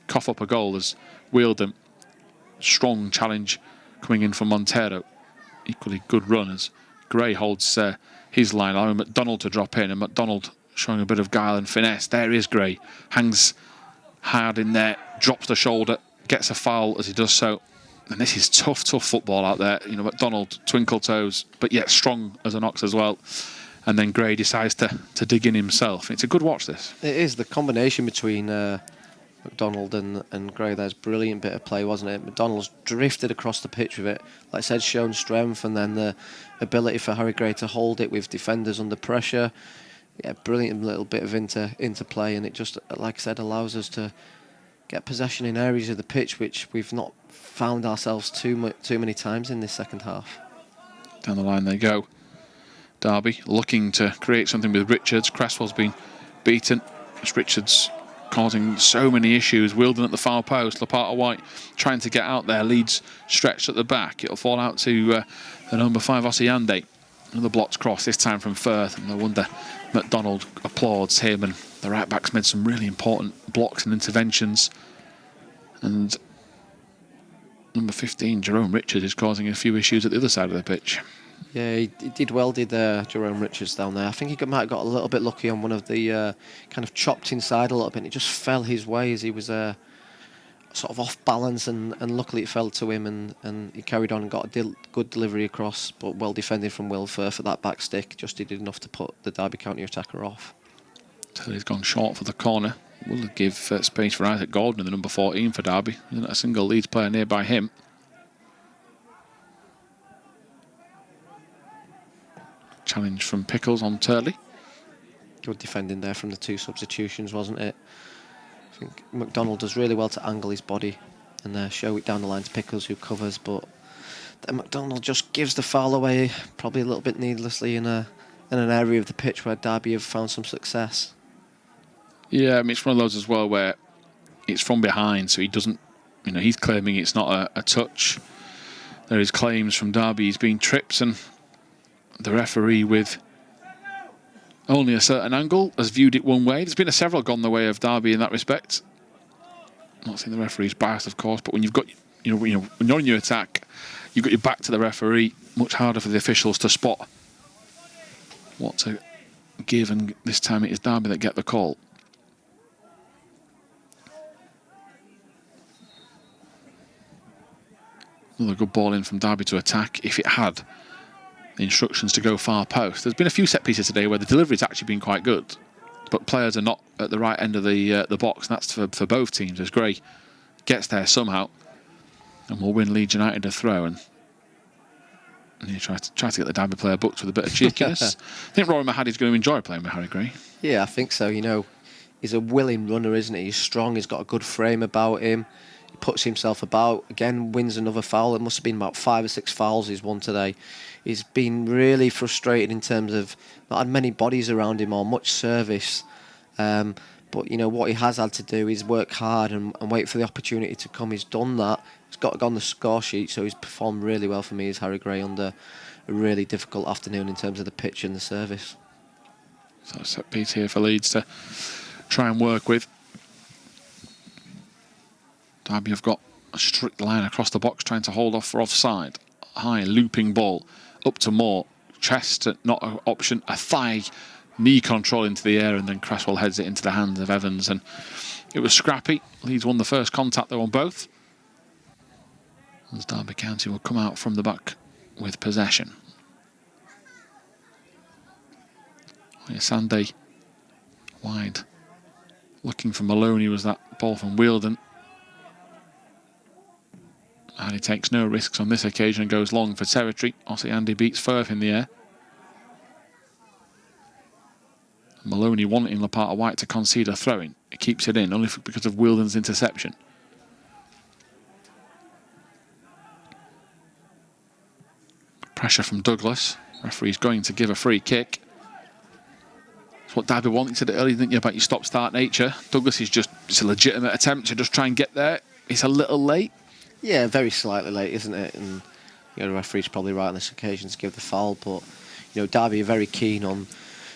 cough up a goal as Wheeldon. Strong challenge coming in from Monteiro. Equally good run as Gray holds his line, allowing McDonald to drop in, and McDonald showing a bit of guile and finesse. There is Gray. Hangs hard in there, drops the shoulder, gets a foul as he does so. And this is tough football out there. McDonald, twinkle toes, but yet strong as an ox as well. And then Gray decides to dig in himself. It's a good watch, this. It is. The combination between McDonald and Gray, there's brilliant bit of play, wasn't it? McDonald's drifted across the pitch with it. Like I said, shown strength, and then the ability for Harry Gray to hold it with defenders under pressure. Yeah, brilliant little bit of interplay, and it just, like I said, allows us to get possession in areas of the pitch which we've not found ourselves too many times in this second half. Down the line they go. Derby looking to create something with Richards. Cresswell's been beaten. It's Richards causing so many issues. Wheeldon at the far post. Lopata-White trying to get out there. Leeds stretched at the back. It'll fall out to the number 5, Osayande. Another blocked cross, this time from Firth. And no wonder McDonald applauds him. And the right back's made some really important blocks and interventions. And number 15, Jerome Richards, is causing a few issues at the other side of the pitch. Yeah, he did well, Jerome Richards down there. I think he might have got a little bit lucky on one of the kind of chopped inside a little bit. And it just fell his way as he was sort of off balance, and luckily it fell to him, and he carried on and got a good delivery across, but well defended from Will Firth for that back stick. Just did enough to put the Derby counter-attacker off. Turley's gone short for the corner. Will give space for Isaac Gordon, the number 14 for Derby. Isn't a single Leeds player nearby him. Challenge from Pickles on Turley. Good defending there from the 2 substitutions, wasn't it? I think McDonald does really well to angle his body and show it down the line to Pickles, who covers, but then McDonald just gives the foul away, probably a little bit needlessly, in an area of the pitch where Derby have found some success. Yeah, I mean, it's one of those as well where it's from behind, so he doesn't, he's claiming it's not a touch. There is claims from Derby he's been tripped, and the referee, with only a certain angle, has viewed it one way. There's been several gone the way of Derby in that respect. I'm not saying the referee's biased, of course, but when you've got, when you're in your attack, you've got your back to the referee. Much harder for the officials to spot what to give, and this time it is Derby that get the call. Another good ball in from Derby to attack. If it had the instructions to go far post. There's been a few set pieces today where the delivery's actually been quite good, but players are not at the right end of the box, and that's for both teams as Gray gets there somehow and will win Leeds United a throw. And he try to get the Derby player booked with a bit of cheekiness. I think Rory Mahady's going to enjoy playing with Harry Gray. Yeah, I think so. You know, he's a willing runner, isn't he? He's strong, he's got a good frame about him. He puts himself about, again, wins another foul. It must have been about 5 or 6 fouls he's won today. He's been really frustrated in terms of not had many bodies around him or much service. But, you know, what he has had to do is work hard and wait for the opportunity to come. He's done that. He's got to go on the score sheet, so he's performed really well for me as Harry Gray under a really difficult afternoon in terms of the pitch and the service. So a set piece here for Leeds to try and work with. Derby have got a strict line across the box trying to hold off for offside. High looping ball up to Moore. Chest not an option. A thigh knee control into the air, and then Cresswell heads it into the hands of Evans, and it was scrappy. Leeds won the first contact though on both, as Derby County will come out from the back with possession. Osayande wide, looking for Moloney, was that ball from Wheeldon, and he takes no risks on this occasion and goes long for territory. Osayande beats Firth in the air. Moloney wanting Lopata-White to concede a throw-in. He keeps it in, only because of Wheeldon's interception. Pressure from Douglas. Referee's going to give a free kick. That's what Derby wanted. You said it earlier, didn't you, about your stop-start nature. Douglas is just, it's a legitimate attempt to just try and get there. It's a little late. Yeah, very slightly late, isn't it? And you know, the referee's probably right on this occasion to give the foul, but you know, Derby are very keen on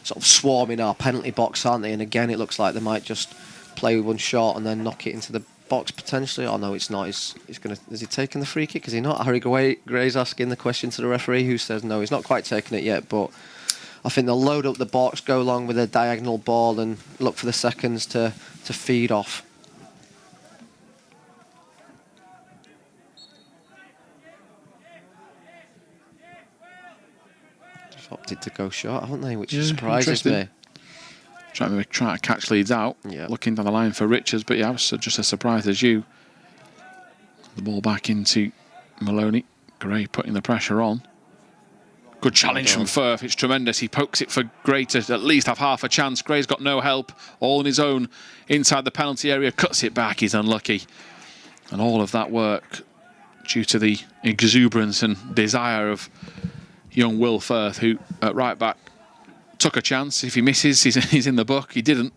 sort of swarming our penalty box, aren't they? And again, it looks like they might just play with one shot and then knock it into the box potentially. Oh no, it's not. He's going to. Is he taking the free kick? Is he not? Harry Gray's asking the question to the referee, who says no, he's not quite taken it yet. But I think they'll load up the box, go along with a diagonal ball, and look for the seconds to feed off. Opted to go short, haven't they? Which surprises me. Trying to catch Leeds out. Yeah. Looking down the line for Richards, but yeah, I was just as surprised as you. The ball back into Moloney. Gray putting the pressure on. Good challenge from Firth. It's tremendous. He pokes it for Gray to at least have half a chance. Gray's got no help. All on his own inside the penalty area. Cuts it back. He's unlucky. And all of that work due to the exuberance and desire of young Will Firth, who at right back took a chance. If he misses, he's in the book. He didn't.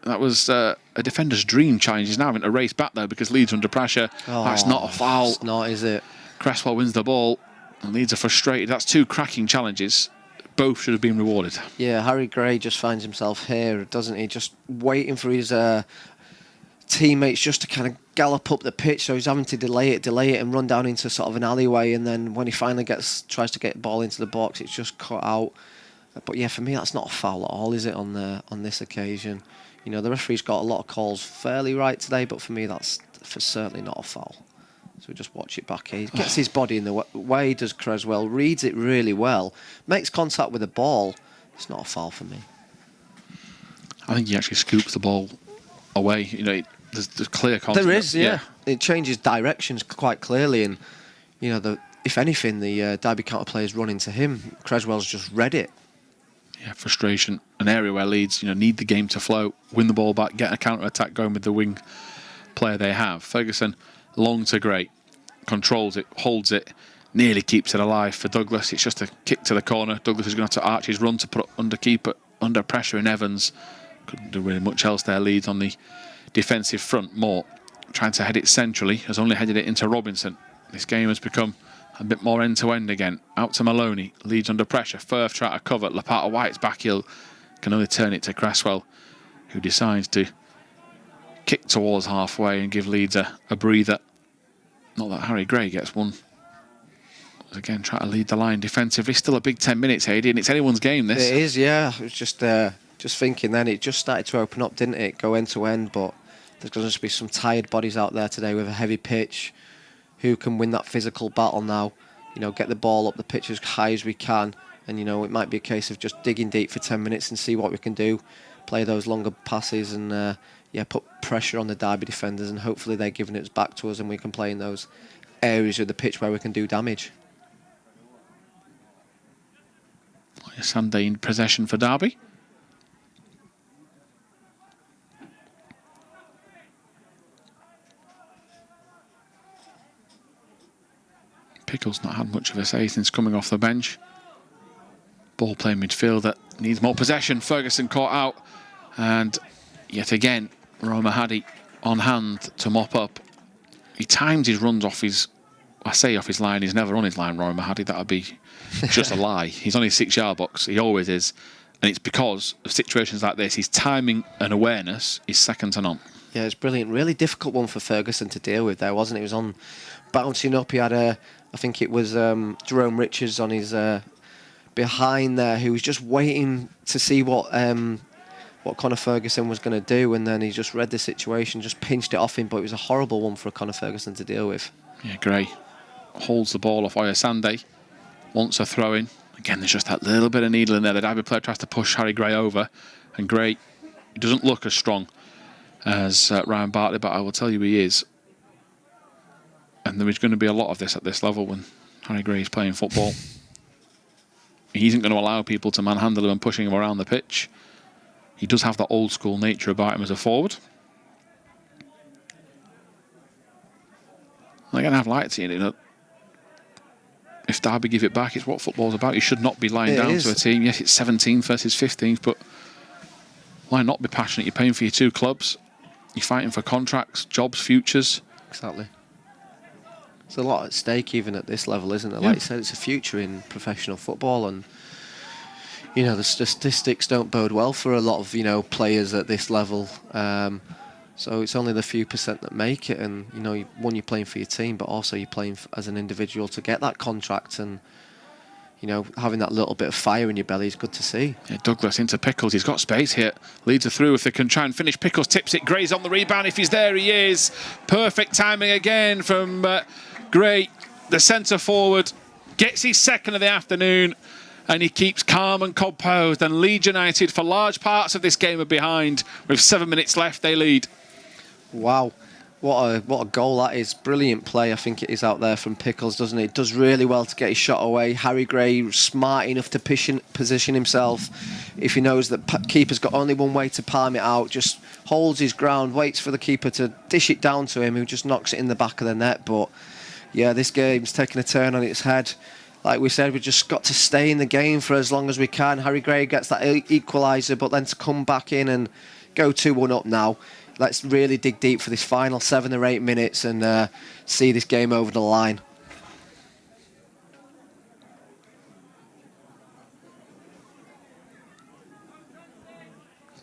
That was a defender's dream challenge. He's now having to race back though because Leeds are under pressure. That's not a foul. It's not, is it? Cresswell wins the ball and Leeds are frustrated. That's 2 cracking challenges. Both should have been rewarded. Yeah, Harry Gray just finds himself here, doesn't he? Just waiting for his teammates just to kind of gallop up the pitch, so he's having to delay it and run down into sort of an alleyway, and then when he finally tries to get the ball into the box, it's just cut out. But yeah, for me that's not a foul at all, is it, on this occasion? You know, the referee's got a lot of calls fairly right today, but for me that's certainly not a foul. So we just watch it back here. He gets his body in the way, does Cresswell, reads it really well, makes contact with the ball. It's not a foul for me. I think he actually scoops the ball away. You know, there's clear contact. There is, yeah. It changes directions quite clearly, and you know, if anything, the Derby County players run into him. Cresswell's just read it. Yeah, frustration. An area where Leeds, you know, need the game to flow, win the ball back, get a counter-attack going with the wing player they have. Ferguson, long to Gray, controls it, holds it, nearly keeps it alive for Douglas. It's just a kick to the corner. Douglas is going to have to arch his run to put keeper under pressure, and Evans couldn't do really much else there. Leeds on the defensive front. Moore trying to head it centrally, has only headed it into Robinson. This game has become a bit more end-to-end again. Out to Moloney, Leeds under pressure. Firth trying to cover. Lopata-White's back heel, can only turn it to Cresswell, who decides to kick towards halfway and give Leeds a breather. Not that Harry Gray gets one. Again, trying to lead the line defensively. Still a big 10 minutes, Mahady, and it's anyone's game, this. It is, yeah. I was just thinking then, it just started to open up, didn't it? Go end to end, but there's going to be some tired bodies out there today with a heavy pitch. Who can win that physical battle now? You know, get the ball up the pitch as high as we can, and you know, it might be a case of just digging deep for 10 minutes and see what we can do. play those longer passes and put pressure on the Derby defenders, and hopefully they're giving it back to us and we can play in those areas of the pitch where we can do damage. Sunday in possession for Derby. Pickles not had much of a say since coming off the bench. Ball playing midfield that needs more possession. Ferguson caught out, and yet again Mahady on hand to mop up. He times his runs off his, I say off his line, he's never on his line, Mahady. That would be just a lie. He's on his 6-yard box, he always is, and it's because of situations like this. His timing and awareness is second to none. Yeah, it's brilliant. Really difficult one for Ferguson to deal with there, wasn't it? He was on bouncing up. He had I think it was Jerome Richards on his behind there, who was just waiting to see what Conor Ferguson was going to do, and then he just read the situation, just pinched it off him. But it was a horrible one for Conor Ferguson to deal with. Yeah, Gray holds the ball off Osayande, wants a throw in. Again, there's just that little bit of needle in there. The Derby player tries to push Harry Gray over, and Gray, he doesn't look as strong as Ryan Bartley, but I will tell you he is. And there is going to be a lot of this at this level when Harry Gray is playing football. He isn't going to allow people to manhandle him and pushing him around the pitch. He does have that old school nature about him as a forward. And again, I've liked seeing it. If Derby give it back, it's what football's about. You should not be lying down to a team. Yes, it's 17th versus 15th, but why not be passionate? You're paying for your two clubs. You're fighting for contracts, jobs, futures. Exactly. There's a lot at stake even at this level, isn't there? Yeah. Like you said, it's a future in professional football, and you know the statistics don't bode well for a lot of players at this level. So it's only the few percent that make it, and one, you're playing for your team, but also you're playing as an individual to get that contract, and having that little bit of fire in your belly is good to see. Yeah, Douglas into Pickles. He's got space here. Leads her through if they can try and finish. Pickles tips it. Gray's on the rebound. If he's there, he is. Perfect timing again from Gray, the centre forward. Gets his second of the afternoon, and he keeps calm and composed. And Leeds United, for large parts of this game, are behind. With 7 minutes left, they lead. Wow. What a goal that is. Brilliant play, I think it is, out there from Pickles, doesn't it? Does really well to get his shot away. Harry Gray smart enough to position himself. If he knows that keeper's got only one way to palm it out, just holds his ground, waits for the keeper to dish it down to him, who just knocks it in the back of the net. But yeah, this game's taking a turn on its head. Like we said, we've just got to stay in the game for as long as we can. Harry Gray gets that equaliser, but then to come back in and go 2-1 up now. Let's really dig deep for this final 7 or 8 minutes and see this game over the line.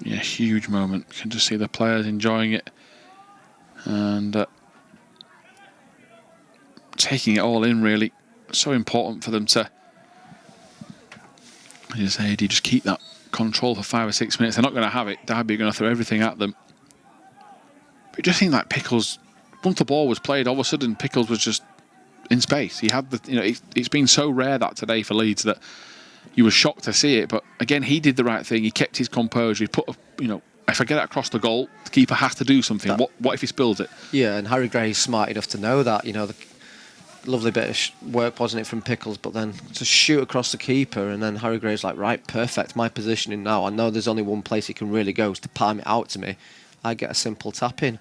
Yeah, huge moment. You can just see the players enjoying it and taking it all in, really. So important for them to, as you say, just keep that control for 5 or 6 minutes. They're not going to have it. Derby are going to throw everything at them. But it just seemed like Pickles, once the ball was played, all of a sudden Pickles was just in space. He had the, it's been so rare that today for Leeds that you were shocked to see it. But again, he did the right thing. He kept his composure. He put, if I get it across the goal, the keeper has to do something. What if he spills it? Yeah, and Harry Gray's smart enough to know that. The lovely bit of work, wasn't it, from Pickles? But then to shoot across the keeper, and then Harry Gray's like, right, perfect. My positioning now. I know there's only one place he can really go is to palm it out to me. I get a simple tap in.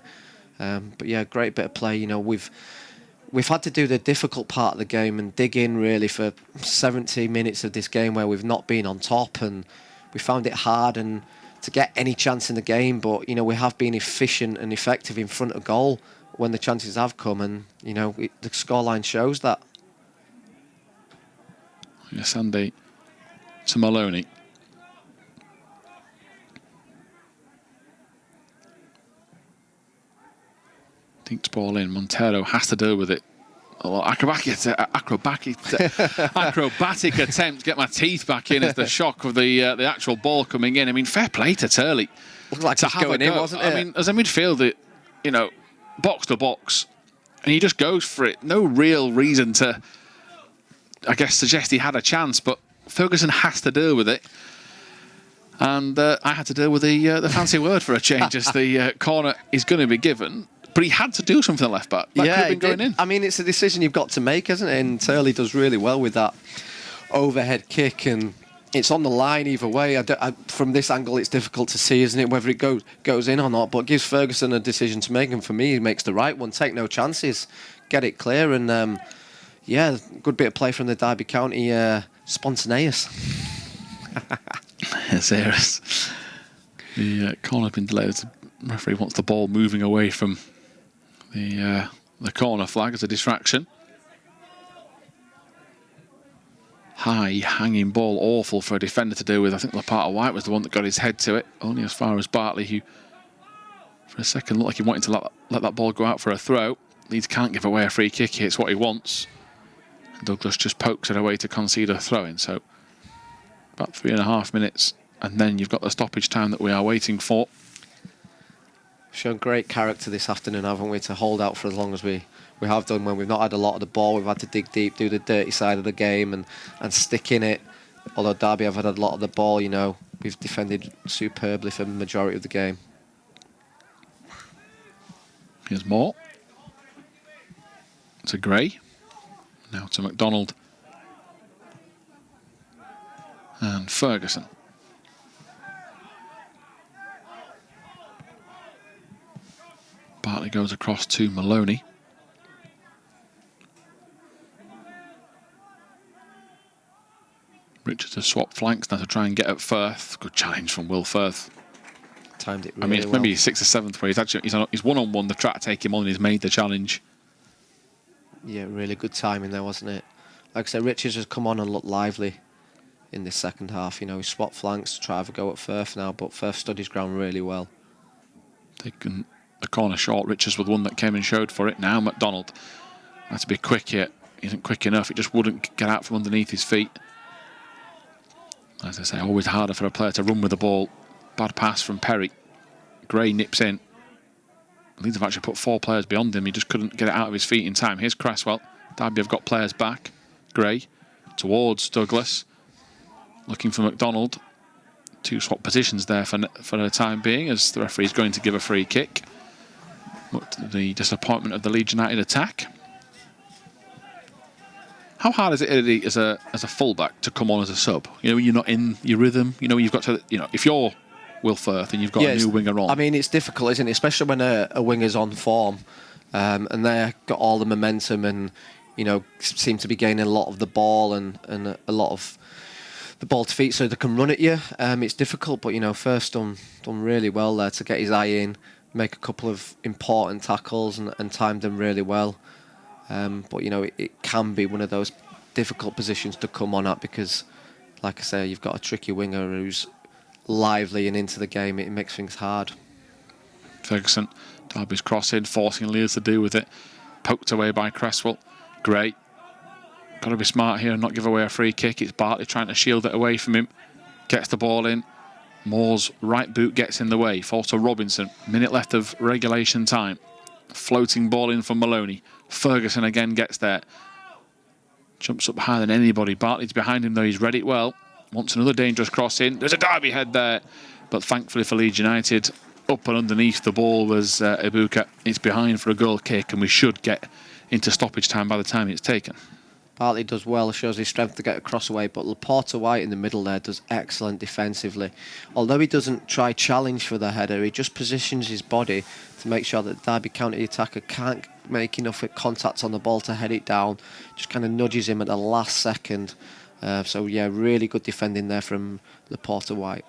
But yeah, great bit of play. We've had to do the difficult part of the game and dig in really for 70 minutes of this game where we've not been on top, and we found it hard and to get any chance in the game. But we have been efficient and effective in front of goal when the chances have come, and the scoreline shows that. Yeah, Sunday to Moloney. Dinks ball in. Monteiro has to deal with it. Acrobatic attempt to get my teeth back in as the shock of the actual ball coming in. I mean, fair play to Turley. Looked like it's going in, wasn't it? I mean, as a midfielder, box to box, and he just goes for it. No real reason to, I guess, suggest he had a chance, but Ferguson has to deal with it. And I had to deal with the fancy word for a change as the corner is going to be given. But he had to do something for the left back. That could have been going in. I mean, it's a decision you've got to make, isn't it? And Turley does really well with that overhead kick, and it's on the line either way. From this angle, it's difficult to see, isn't it, whether it goes in or not. But it gives Ferguson a decision to make, and for me, he makes the right one. Take no chances, get it clear, and good bit of play from the Derby County spontaneous. Yes, there is. The corner has been delayed. The referee wants the ball moving away from the corner flag as a distraction. High hanging ball, awful for a defender to deal with. I think Lopata-White was the one that got his head to it, only as far as Bartley, who for a second looked like he wanted to let that ball go out for a throw. Leeds can't give away a free kick, it's what he wants. And Douglas just pokes it away to concede a throw-in. So about 3.5 minutes, and then you've got the stoppage time that we are waiting for. Shown great character this afternoon, haven't we, to hold out for as long as we have done. When we've not had a lot of the ball, we've had to dig deep, do the dirty side of the game and stick in it. Although Derby have had a lot of the ball, you know, we've defended superbly for the majority of the game. Here's Moore. To Gray. Now to McDonald. And Ferguson. Bartley goes across to Moloney. Richards has swapped flanks now to try and get at Firth. Good challenge from Will Firth. Timed it really I mean, it's well. maybe his 6th or 7th where he's one-on-one. They've tried to take him on and he's made the challenge. Yeah, really good timing there, wasn't it? Like I said, Richards has come on and looked lively in this second half. You know, he swapped flanks to try to have a go at Firth now, but Firth stood his ground really well. Taken the corner short. Richards was the one that came and showed for it. Now McDonald had to be quick here. He isn't quick enough. It just wouldn't get out from underneath his feet. As I say, always harder for a player to run with the ball. Bad pass from Perry. Gray nips in. Leeds have actually put 4 players beyond him. He just couldn't get it out of his feet in time. Here's Cresswell. Derby have got players back. Gray towards Douglas. Looking for McDonald. 2 swap positions there for the time being, as the referee is going to give a free kick. Look at the disappointment of the Leeds United attack. How hard is it, Eddie, as a fullback to come on as a sub? You know, when you're not in your rhythm. You know, you've got to. You know, if you're Will Firth and you've got a new winger on. I mean, it's difficult, isn't it? Especially when a winger's on form, and they've got all the momentum and, you know, seem to be gaining a lot of the ball and a lot of the ball to feet, so they can run at you. It's difficult, but you know, Firth's done really well there to get his eye in, make a couple of important tackles and timed them really well. But you know, it can be one of those difficult positions to come on at because, like I say, you've got a tricky winger who's lively and into the game. It makes things hard. Ferguson, Derby's crossing, forcing Leeds to deal with it. Poked away by Cresswell. Great. Got to be smart here and not give away a free kick. It's Bartley trying to shield it away from him. Gets the ball in. Moore's right boot gets in the way. Falls to Robinson. Minute left of regulation time. Floating ball in from Moloney. Ferguson again gets there. Jumps up higher than anybody. Bartley's behind him though. He's read it well. Wants another dangerous cross in. There's a Derby head there. But thankfully for Leeds United, up and underneath the ball was Ebuka. It's behind for a goal kick and we should get into stoppage time by the time it's taken. Bartley does well, shows his strength to get across away, but Lopata-White in the middle there does excellent defensively. Although he doesn't try challenge for the header, he just positions his body to make sure that Derby County attacker can't make enough contact on the ball to head it down. Just kind of nudges him at the last second. So yeah, really good defending there from Lopata-White.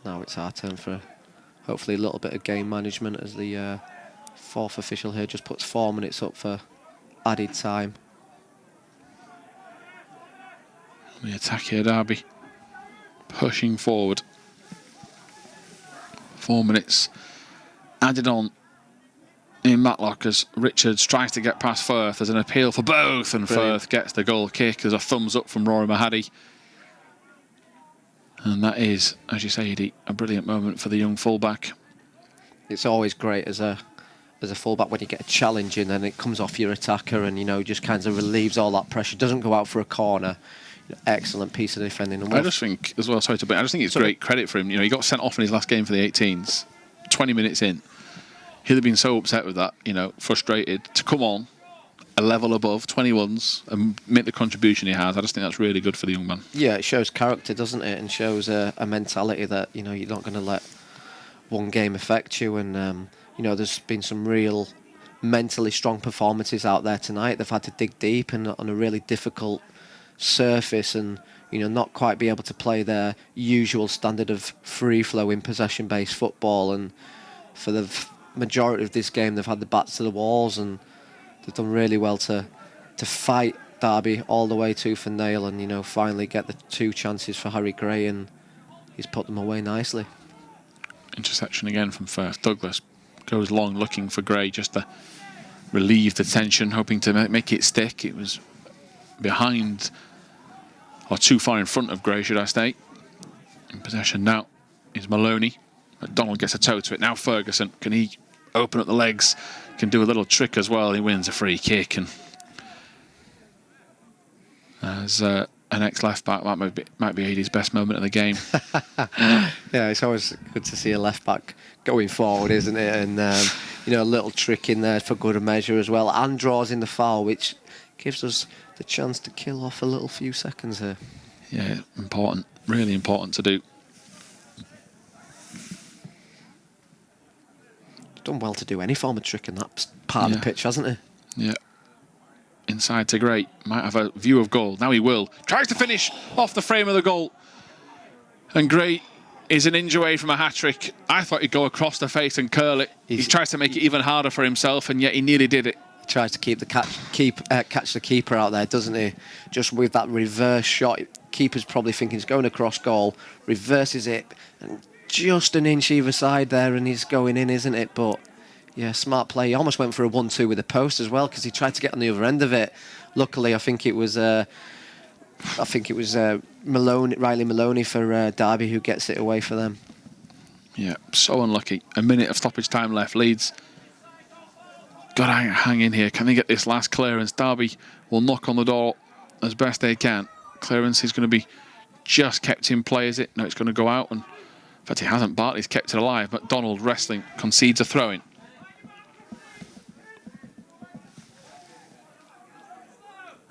Now it's our turn for hopefully a little bit of game management as the 4th official here just puts 4 minutes up for added time. The attack here, Derby pushing forward. 4 minutes added on in Matlock as Richards tries to get past Firth. There's an appeal for both and Firth gets the goal kick. There's a thumbs up from Rory Mahady. And that is, as you say, Eddie, a brilliant moment for the young fullback. It's always great as a as a fullback when you get a challenge in and it comes off your attacker and, you know, just kind of relieves all that pressure. Doesn't go out for a corner. Excellent piece of defending. And I just think, as well, sorry to, but I just think it's great credit for him. You know, he got sent off in his last game for the 18s, 20 minutes in. He'd have been so upset with that, you know, frustrated. To come on a level above 21s and make the contribution he has, I just think that's really good for the young man. Yeah, it shows character, doesn't it? And shows a mentality that, you know, you're not going to let one game affect you. And, you know, there's been some real mentally strong performances out there tonight. They've had to dig deep and on a really difficult surface and, you know, not quite be able to play their usual standard of free-flowing possession-based football. And for the majority of this game, they've had the backs to the walls and they've done really well to fight Derby all the way tooth and nail and, you know, finally get the 2 chances for Harry Gray, and he's put them away nicely. Interception again from Firth. Douglas goes long looking for Gray just to relieve the tension, hoping to make it stick. It was behind, or too far in front of Gray, should I say. In possession now is Moloney. McDonald gets a toe to it. Now Ferguson, can he open up the legs? Can do a little trick as well. He wins a free kick, and as an ex-left back, that might be Ady's best moment of the game. Yeah, it's always good to see a left back going forward, isn't it? And you know, a little trick in there for good measure as well, and draws in the foul, which gives us the chance to kill off a little few seconds here. Yeah, important, really important to do. Done well to do any form of trick in that part of the pitch, hasn't he? Yeah. Inside to Gray. Might have a view of goal. Now he will. Tries to finish off the frame of the goal. And Gray is an inch away from a hat-trick. I thought he'd go across the face and curl it. He tries to make it even harder for himself, and yet he nearly did it. He tries to keep the catch the keeper out there, doesn't he? Just with that reverse shot. Keeper's probably thinking he's going across goal. Reverses it. And just an inch either side there, and he's going in, isn't it? But yeah, smart play. He almost went for a 1-2 with the post as well, because he tried to get on the other end of it. Luckily, I think it was Moloney, Riley Moloney for Derby, who gets it away for them. Yeah, so unlucky. A minute of stoppage time left. Leeds got to hang in here. Can they get this last clearance? Derby will knock on the door as best they can. Clearance is going to be just kept in play, is it? No, it's going to go out, and in fact, he hasn't. Bartley's kept it alive. McDonald wrestling, concedes a throw-in.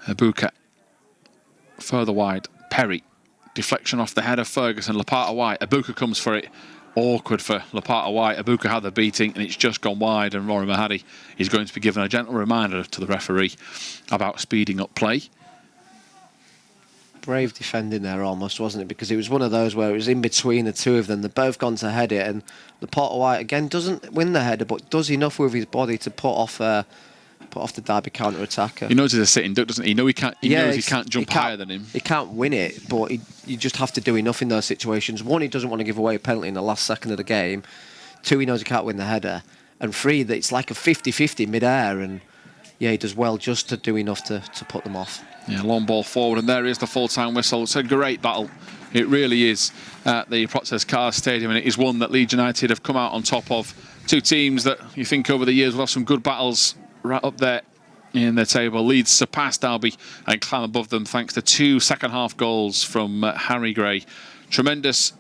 Ebuka. Further wide. Perry. Deflection off the head of Ferguson. Lopata-White. Ebuka comes for it. Awkward for Lopata-White. Ebuka had the beating, and it's just gone wide, and Rory Mahady is going to be given a gentle reminder to the referee about speeding up play. Brave defending there almost, wasn't it? Because it was one of those where it was in between the two of them. They've both gone to head it, and Lopata-White again doesn't win the header, but does enough with his body to put off the Derby counter-attacker. He knows he's a sitting duck, doesn't he? He knows he can't jump higher than him. He can't win it, but you just have to do enough in those situations. 1, he doesn't want to give away a penalty in the last second of the game. 2, he knows he can't win the header. And 3, that it's like a 50-50 mid-air, and yeah, he does well just to do enough to put them off. Yeah, long ball forward, and there is the full-time whistle. It's a great battle. It really is at the Proctor's Cars Stadium, and it is one that Leeds United have come out on top of. 2 teams that you think over the years will have some good battles right up there in the table. Leeds surpassed Derby and climb above them thanks to 2 second-half goals from Harry Gray. Tremendous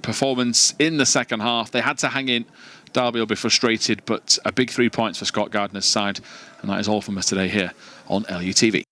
performance in the second half. They had to hang in. Derby will be frustrated, but a big 3 points for Scott Gardner's side. And that is all from us today here on LUTV.